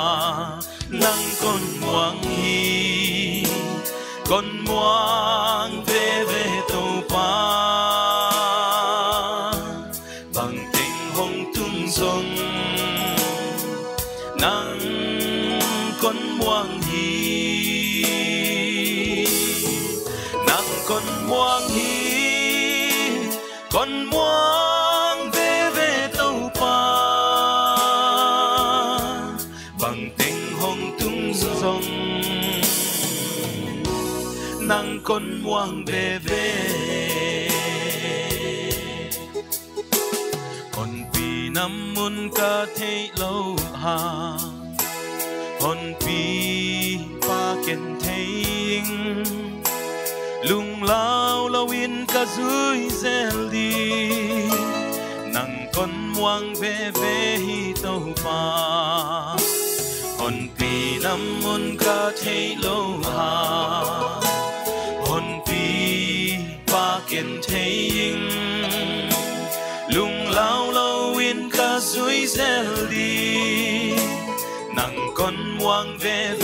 nắng con muang hi con muang về tàu pa bằng tình hồng tung rong nắng con muang hi nắng con muang hi con muang về tàu pa bằng tình hồng tung rong nắng con muang về còn vì năm muôn ca thấy lâu hà còn vì ba kiện thấy lung lao lâu in ca dưới zel đi nắng con muang về hi tàu pa còn vì năm muôn ca thấy lâu hà còn vì ba kiện thấy lung lao lâu in ca dưới zel đi nắng con muang về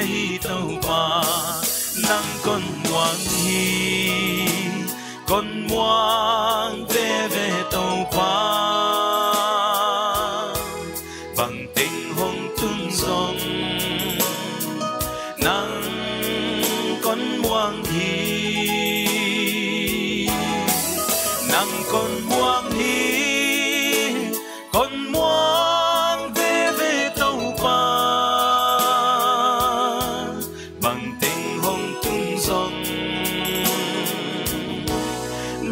hi tàu pa nắng con muang hi con muang về tàu pa bằng tình hồng tung rong nắng con muang hi nắng con muang hi con muang về tàu pa bằng tình hồng tung rong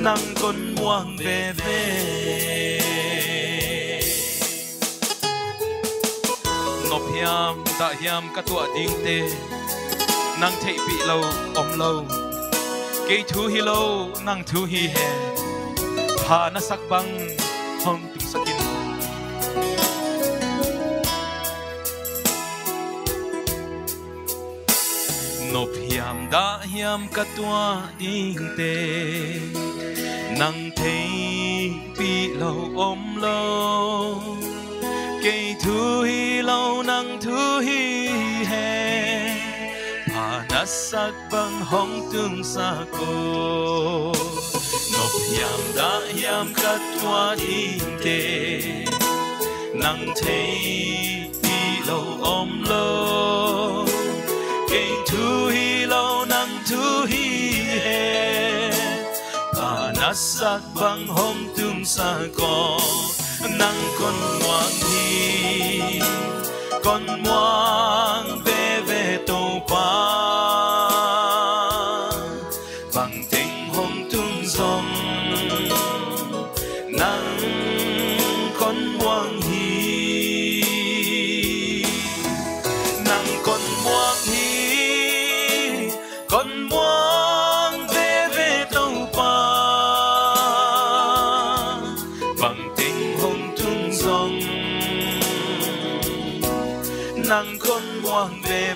nắng con muang về nộp hiam ka tua ding te nang thei pi lo om lo ke thu hi lo nang thu hi he pha na sak bang hong tum sakin nop hiam da hiam ka tua ding te nang thei pi lo om lo cây thu hi lâu nắng thu hi hè hà nát sắc băng hong tương xa cô nộp hiam đã hiam cắt hoa đi tê nắng thấy đi lâu ôm lâu cây thu hi lâu nắng thu hi hè hà nát sắc băng hong tương xa cô nắng con ngoan hi con ngoan về tô pa bằng tình hôm tung dòng nắng con ngoan hi nắng con ngoan hi con ngoan về tô pa nắng con ngoan về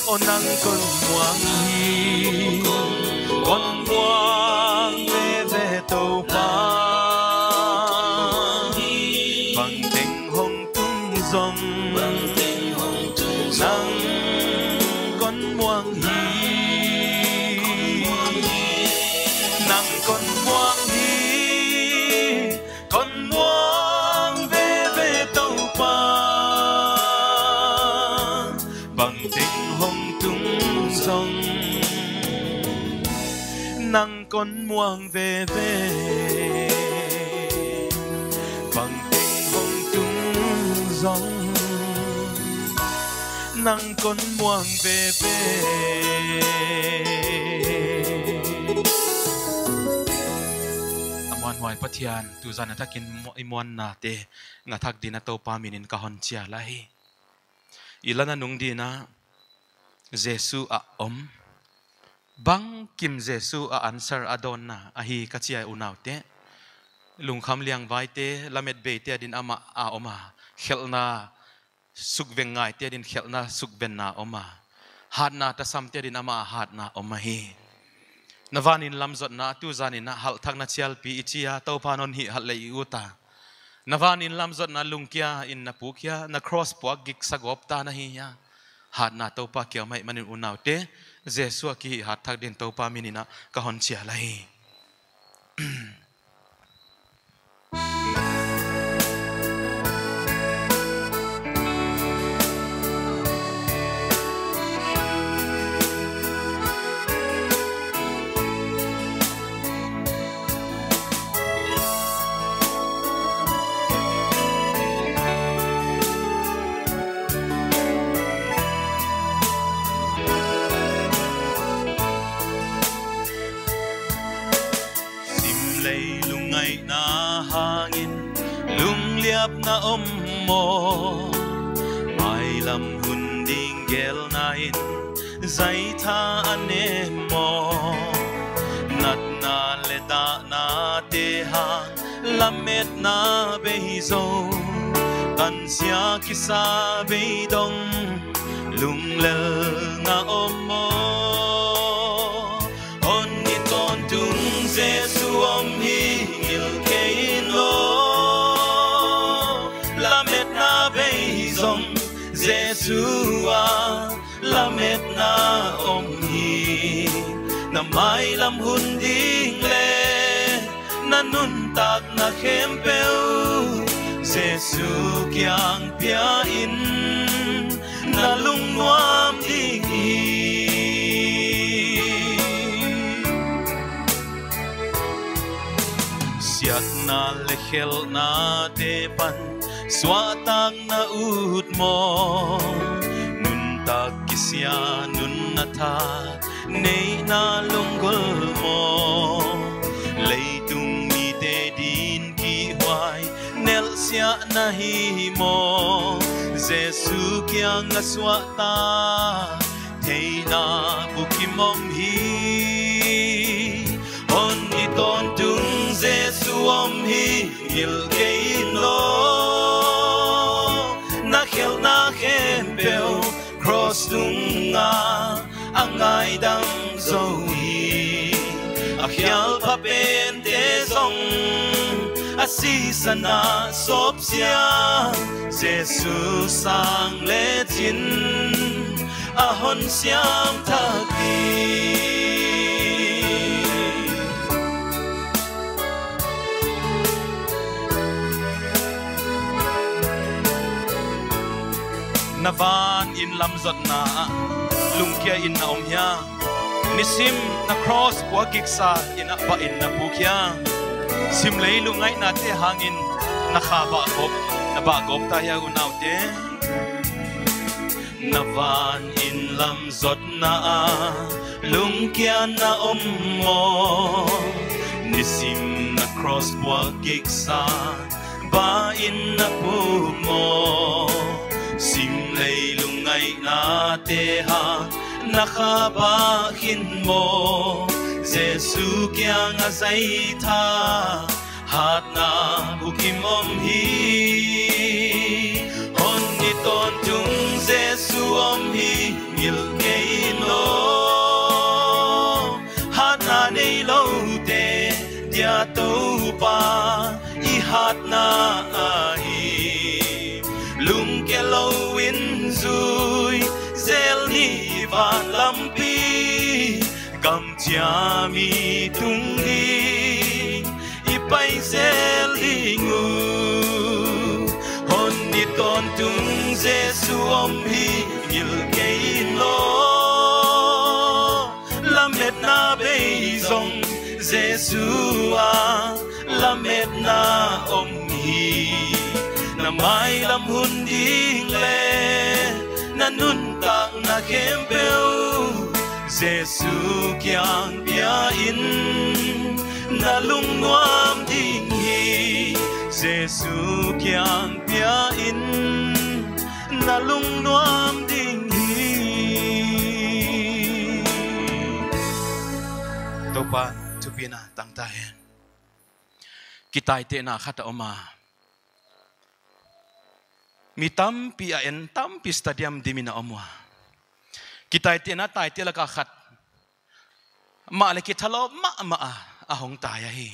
ô nắng con ngoan hi con ngoan về tô pa bằng tình hồng tung dòng nắng con ngoan hi nắng con ngoan hi con ngoan bằng tình hồng tung dòng nắng con muang về bằng tình hồng tung dòng nắng con muang về aman hoài phát hiện tu gian ta kin imuan na te nga thak din to pa minin ka hon chia lai ilana nung di na Jesu a om bang kim Jesu a answer adon na ahi kachia unaw te lung kham liang vai te lamet be te din ama a oma khelna sukveng ngai te din khelna sukben na oma hat na ta sam te din ama hat na oma hi navanin lamzot na tu zanin na hal thak na chial pi ichia to panon hi hal lei uta navanin lamzot na lungkia in na pukia na cross puak gik sagop ta na hi ya hat na to pa kya mai manin unaw te Jesu ki hat thak din to pa minina ka hon chia lai na om mo mai lam hun ding gel nain zai tha ane mo nat na le da na te ha lamet na be zo tan sia kisa be dong lung le na om mo on ni ton tung Jesu om hi ngil kein lo Jesua lamet na om hi na mai lam hun ding le na nun tak na khem peu Jesu kyang pia in na lung nuam ding hi siat na le khel na te pan swatang na ut mo nun tak kisya nun na tha nei na lunggol mo leitung mi te din ki hoai nel sia na hi mo Giêsu kia nga xóa ta thầy na bukim om hi on đi tôn tung Giêsu om hi il kein lo na khel na khen bel cross tung nga angai dang zoe a khial pa pen te zong asi sana sop sia Giêsu sang le chin a hon siam tha ki navan in lam zot na lung kia in na om ya nisim na cross kwa giksa in apa in na pukya sim lei lungai na te hangin na khaba gop na ba gop ta ya unaw te navan in lam zot na lung kia na om mo nisim na cross kwa giksa ba in na pu mo sim lei lungai na te ha na khaba hin mo Giêsu kia nga zai tha hat na bukim om hi hon ni ton tung Giêsu om hi ngil kein lo hat na nei lo te dia to pa I hat na hi lung ke lo win zui zel ni van lampi kam chia mi tung hi ipai zel lingu hon ni ton tung Giêsu om hi ngil kein lo lamet na be zong Giêsu a lamet na om hi na mai lam hun ding le na nun tak na kempeu Giêsu kyang bia in na lung nuam ding hi Giêsu kyang bia in na lung nuam ding hi topa tupina tang ta hen kitai te na khata oma mi tampi a en tampi stadium dimina omwa kitai te na tai te la ka khat ma le ki thalo ma a hong tai a hi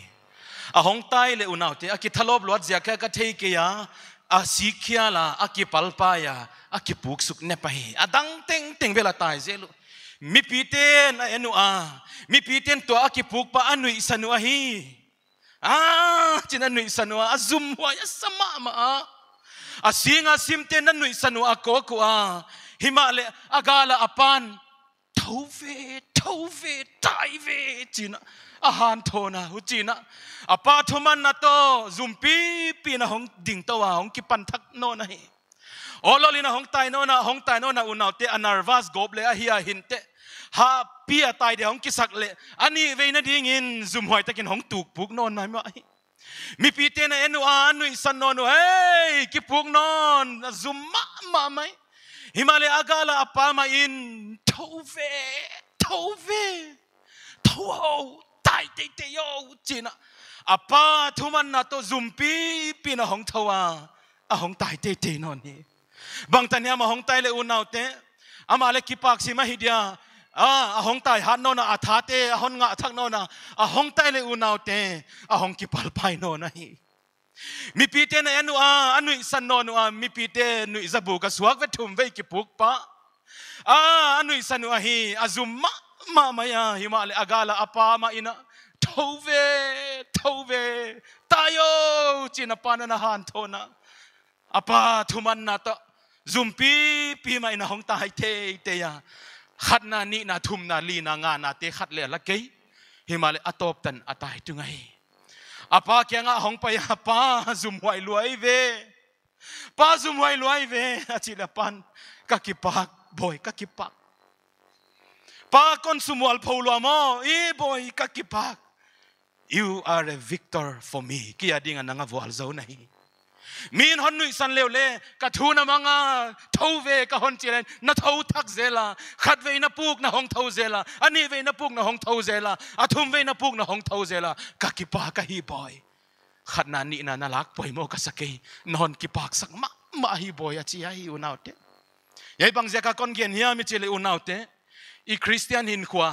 a hong tai le unaw te a ki thalo lot zia ka thei ke ya a sikhya la a ki palpa ya a ki puk suk ne pa hi a dang teng vela tai zelu mi piten a enu a mi piten to a ki puk pa anui sanu a hi china nui sanu a zum wa ya sama ma a singa simte na nui sanu a ko ko a himale agala apan thove taive china ahan thona hu china apa thuman na to zumpi pi na hong ding to wa hong ki pan thak no na hi ololina hong tai no na unaute anarvas goble a hi a hinte ha pia tai de hong ki sak le ani veina ding in zum hoi takin hong tuk puk non mai ma mi pi te na enu anu isan no hey ki puk non zum ma mai himale agala apama in thove tai te yo china apa thuman na to zumpi pina hong thawa a hong tai te non ni bang tanya ma hong tai le unaw te amale ki pak si ma hidia a hong tai han no na atha te a hon nga thak no na a hong tai le unaw te a hong ki pal pai no na hi mi pi te na anu anu san no nu mi pi te nu zabu ka suak ve thum ve ki puk pa anu sanu a hi azum ma ya himale agala apa ma ina thove tayo china pana na han thona apa thuman na to zumpi pi ma ina hong tai te ya khat na ni na thum na li na nga na te khat le la ke himale atop tan atai tu ngai apa kya nga hong pa ya pa zum wai luai ve achila pan ka ki pak boy ka ki pak pa konsumual pholo mo boy ka ki pak you are a victor for me kia dinga nanga wal zo nahi มีนฮอนนุยสันเลวเล่กะทูนะมังอาเท่าเวกะฮอนจีเลนนะเท่าทักเซลาขัดเวนะปุกนะฮองเท่าเซลาอันนี้เวนะปุกนะฮองเท่าเซลาอาทุมเวนะปุกนะฮองเท่าเซลากะกิปากะฮีบอยขัดนานี่นะน่ารักปอยโมกะสเกยนอนกิปากสักมาฮีบอยอาชีฮีอุนาวเตยัยบังเจกะคอนเกียนเฮียมิจิเลอุนาวเตอีคริสเตียนหินขวา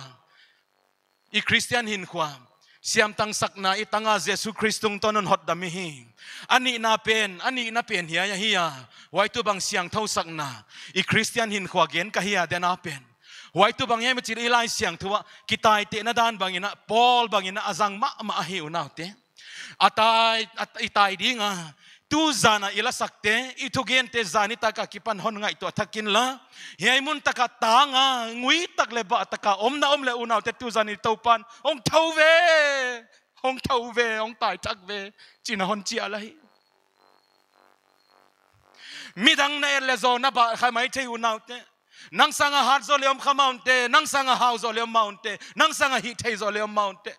อีคริสเตียนหินขวาเสียมตังสักนาอีตังอาเยซูคริสต์ตอนนั้นฮอดดามิฮีอันนี้น่าเป็นเฮียไว้ตัวบางเสียงเท่าสักนาอีคริสเตียนหินขวาเกนกะเฮียเดน่าเป็นไว้ตัวบางเฮียมิจิเลไลเสียงทัวกิตายเตนะดานบางอินะปอลบางอินะอาจังมาฮิวนาเตอีตายดิ้งtu zana ila sakte itu gente zani taka kipan hon ngai to thakin la heimun taka tanga ngui tak le ba taka omna omle unaw te tu zani topan ong thau ve ong tai tak ve china hon chi alai midang na le zo na ba khamai thei unaw te nang sanga har zo leom khamaun te nang sanga hau zo leom mount te nang sanga hi thei zo leom mount te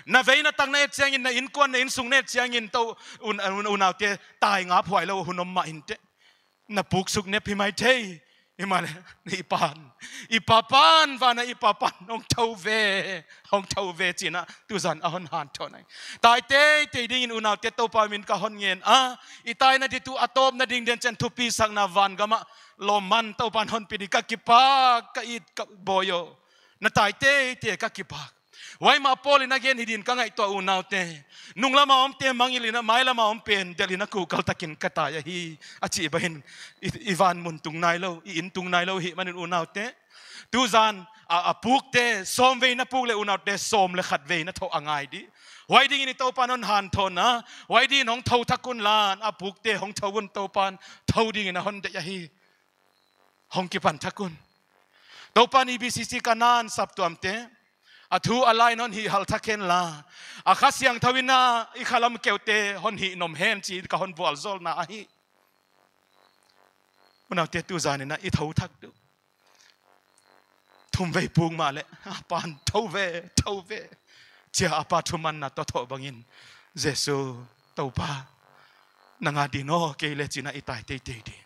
na veina tang na chiang in na in kon na in sung ne chiang in to unaw te tai nga phwai lo hunom ma in te na puk suk ne phimai thei imale ni ipapan va na ipapan ong thau ve china tu zan a hon han thonai tai te ding in unaw te to pa min ka hon ngen itai na di tu atop na ding den chen thu pi sang na van gama loman to pan hon pi ka kipa ka it ka boyo na tai te ka kipa why ma polin again hidin ka ngai to unaw te nung lama om te mangilina mai lama om pen delina ku kal takin kataya hi achi bahin ivan mun tung nai lo in tung nai lo hi manin unaw te tu zan a puk te som ve na puk le unaw te som le khat ve na tho angai di why ding ni to panon han thon na why di nong thau thakun lan a puk te hong thawun to pan thau ding na hon de ya hi hong ki pan thakun to pan ibcc kanan sap tuam te athu alai non hi hal thaken la akhasyang thawina ikhalam keute hon hi nom hen chi ka hon bol zol na hi unaw te tu zani na i thau thak du thum ve pung ma le pan thau ve chia apa thuman na to tho bangin jesu to pa nanga dino ke le china itai te di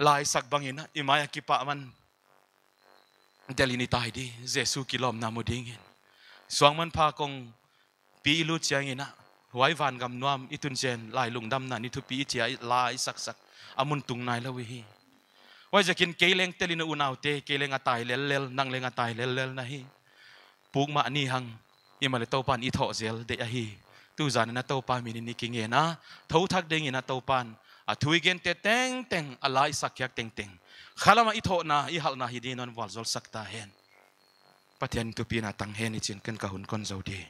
lai sak bangin na imaya ki pa man delini tai di jesu kilom na modingin suang man pa kong pi lu chiang ina huai van gam nuam itun chen lai lungdam na ni thu pi chia lai sak amun tung nai lawi hi wai jakin keleng telina unaw te keleng atai lel nang leng atai lel na hi puk ma ni hang imale to pan i tho zel de a hi tu zan na to pa min ni king ena tho thak ding ina to pan a thui gen te teng alai sakyak teng khalama itho na i hal na hidin on wal zol sakta hen pathian tu pina tang hen ichin kan ka hun kon zodi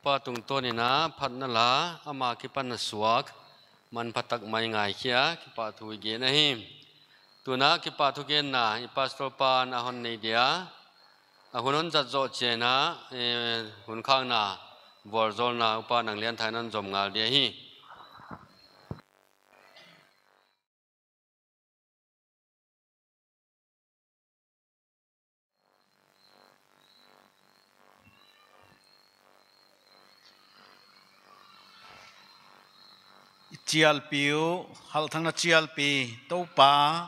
pa tung to ni na phat na la ama ki pan na suak man phatak mai ngai khia ki pa thu ge na hi tu na ki pa thu gen na i pastor pan a hon nei dia a hunon jat zo che na hun khang na bor zol na upa nang lian thai nan zom ngal dia hi chial piu hal thang na chial pi to pa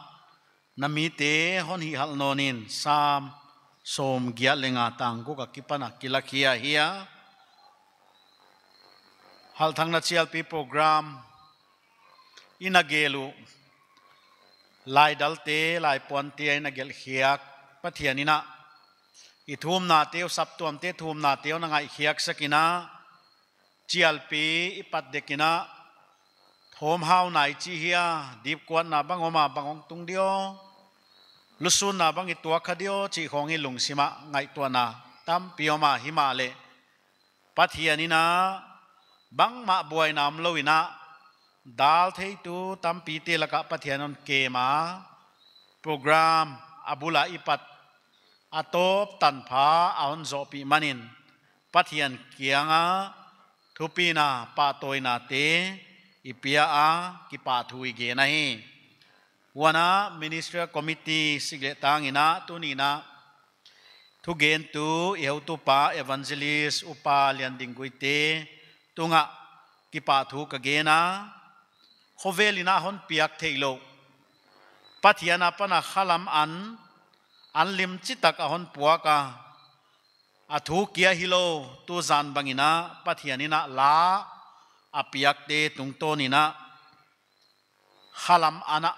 nami te hon hi hal nonin sam som gya lenga tang ko ka kipana kilakia hia hal thang na chial pi program inagelu lai dalte lai ponte inagel hiak pathianina ithum na teu sap tuam te thum na teu na ngai hiak sakina GLP อิปัดเด็กินะโถมหาวไหนจีเฮียดีบกวนนาบังอมาบังองตุงเดียวลุสุนนาบังอีตัวขเดียวจีของอีลุงสิมะไงตัวนาตามปิโอมาหิมาเลปัทยานี่นะบังมาบวยนามโลวินะดาลเทตูตามปีเตลกะปัทยานนเกมาโปรแกรมอบุลาอิปัดอาตบตันผาอาหนโจปีมันินปัทยันเกียงทุปีนาปาโตยนาเตอิปียากิปาทุยเกนะฮีวานะมินิสเตอร์คอมมิตี้สิเกตังอินะตุนีนะทุเกนตูเอวตุปาเอวันเจลิสอุปาเลียนดิงกุยเตตุงะกิปาทุกเกนะโคเวลินะฮอนเปียกเทโลปัทยานาปนะขลัมอันลิมจิตักอหอนปัวกาอาทุกียฮิโลตูซานบังอินะปัทยานินะลาอภิยักเตตุงโตนินะขลัมอานะ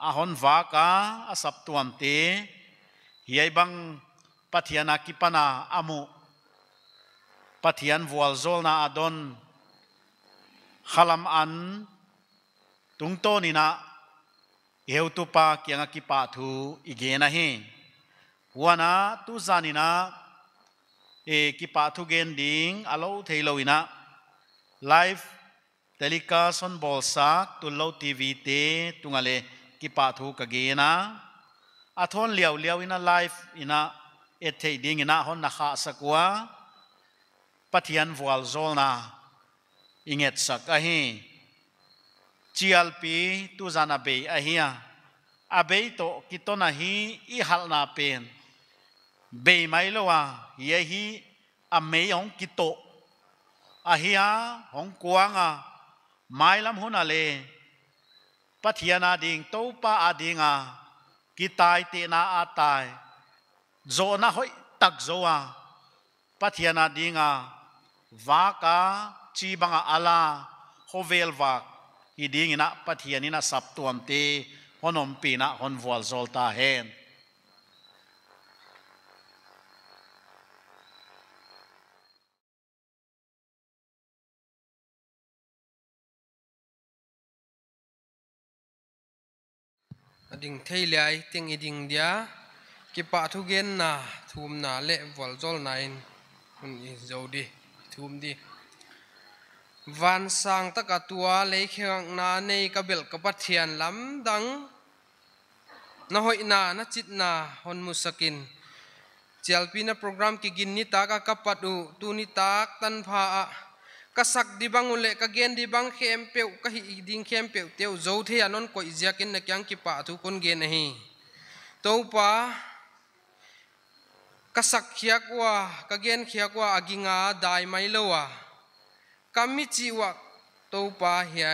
อหอนวากาอาสับตวมเตเฮียบังปัทยานากิปนาอามุปัทยานวัวโซลนาอดอนขลัมอันตุงโตนินะเอวตุปาเกียงกิปาทูอีเกนะเฮวานะตุซานินะกิปาทุเกนดิงอโลเทโลอินะไลฟ์เทลิกาซอนบอลซักตุลโลทีวีเตตุงอะไรกิปาทุกเกนะอาทอนเลียวอินะไลฟ์อินะเอเทดิงอินะฮอนนักขาสักวะปัทยันวัลโซลนาอิงเอตสักอะเฮGLP ตุซานาเบย์อะเฮียอาเบย์โตกิโตนะฮีอีฮัลนาเป็นเบย์ไม่รู้ว่าเฮียฮีอเมย์ของกิโตอะเฮียของกวางไม่ลำหุนอะไรปัทยานาดิงโตป้าอาดิงกิตายเตนาอาตายโซนะหอยตักโซปัทยานาดิงวากาจีบังอาลาโฮเวลวากอีดิ่งนะปัทยานินะสับตัวมเตฮอนอมปีนะฮอนวัลโซลตาเฮนดิ่งเทียเตียงอีดิ่งเดียกิปะทุเกนนะทุมนาเละวัลโซลนายมันอีโจดีทุมดีวันสังตะกตัวเลี้ยงนาในกบิลกบัดเทียนลำดังนหอยนาจิตนาฮอนมุสกินเจลปีนาโปรแกรมกิกินนิตากกับปัดูตูนิตากตันพากษักดิบังอุเลกเกนดิบังเข้มเปียวกะหิดิงเข้มเปียวเตียวโจเทียนนก็อิจกินนักยังกิปะทุคนเกนฮีตัวปากษักเขียกว่ากเกนเขียกว่าอากิงาได้ไม่เลวกามิจิวะตัวปาเฮีย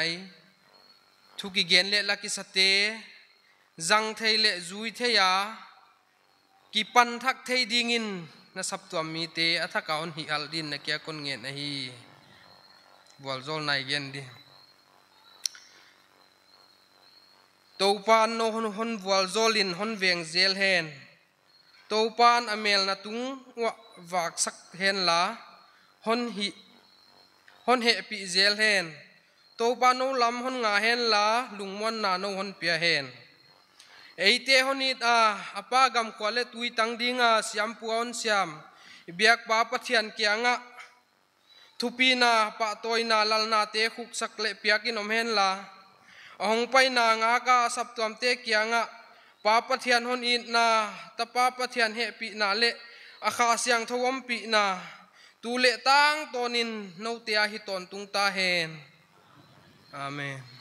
ทุกิเกนเละลักิสเตจังเทเละจุยเทียกิปันทักเทดิงินนะสับตัวมีเตอัฐกาอนฮิอัลดินนักยาคนเงินฮีวัลโซลนายเกนดิตัวปานโนฮอนวัลโซลินฮอนเวียงเซลเฮนตัวปานอเมลนาตุงวะวักสักเฮนลาฮอนเฮปีเซลเฮนตัวปานโนลำฮอนงาเฮนลาลุงมันนาโนฮอนเปียเฮนเอเตฮอนิดอปากำควาเลตุยตังดิงเสียมปัวอนเสียมเบียกปาปะเทียนเกียงทุปีนาปะตอยนาลลนาเตคุกสักเลเปียกินอมเฮนลาองไปนางากาสับตัวมเตเกียงปาปะเทียนฮอนอินนาตะปาปะเทียนเฮปีนาเลอาคาเสียงทวมปีนาตูเลตังตอนินโนเตียฮิตอนตุงตาเฮนอาเมน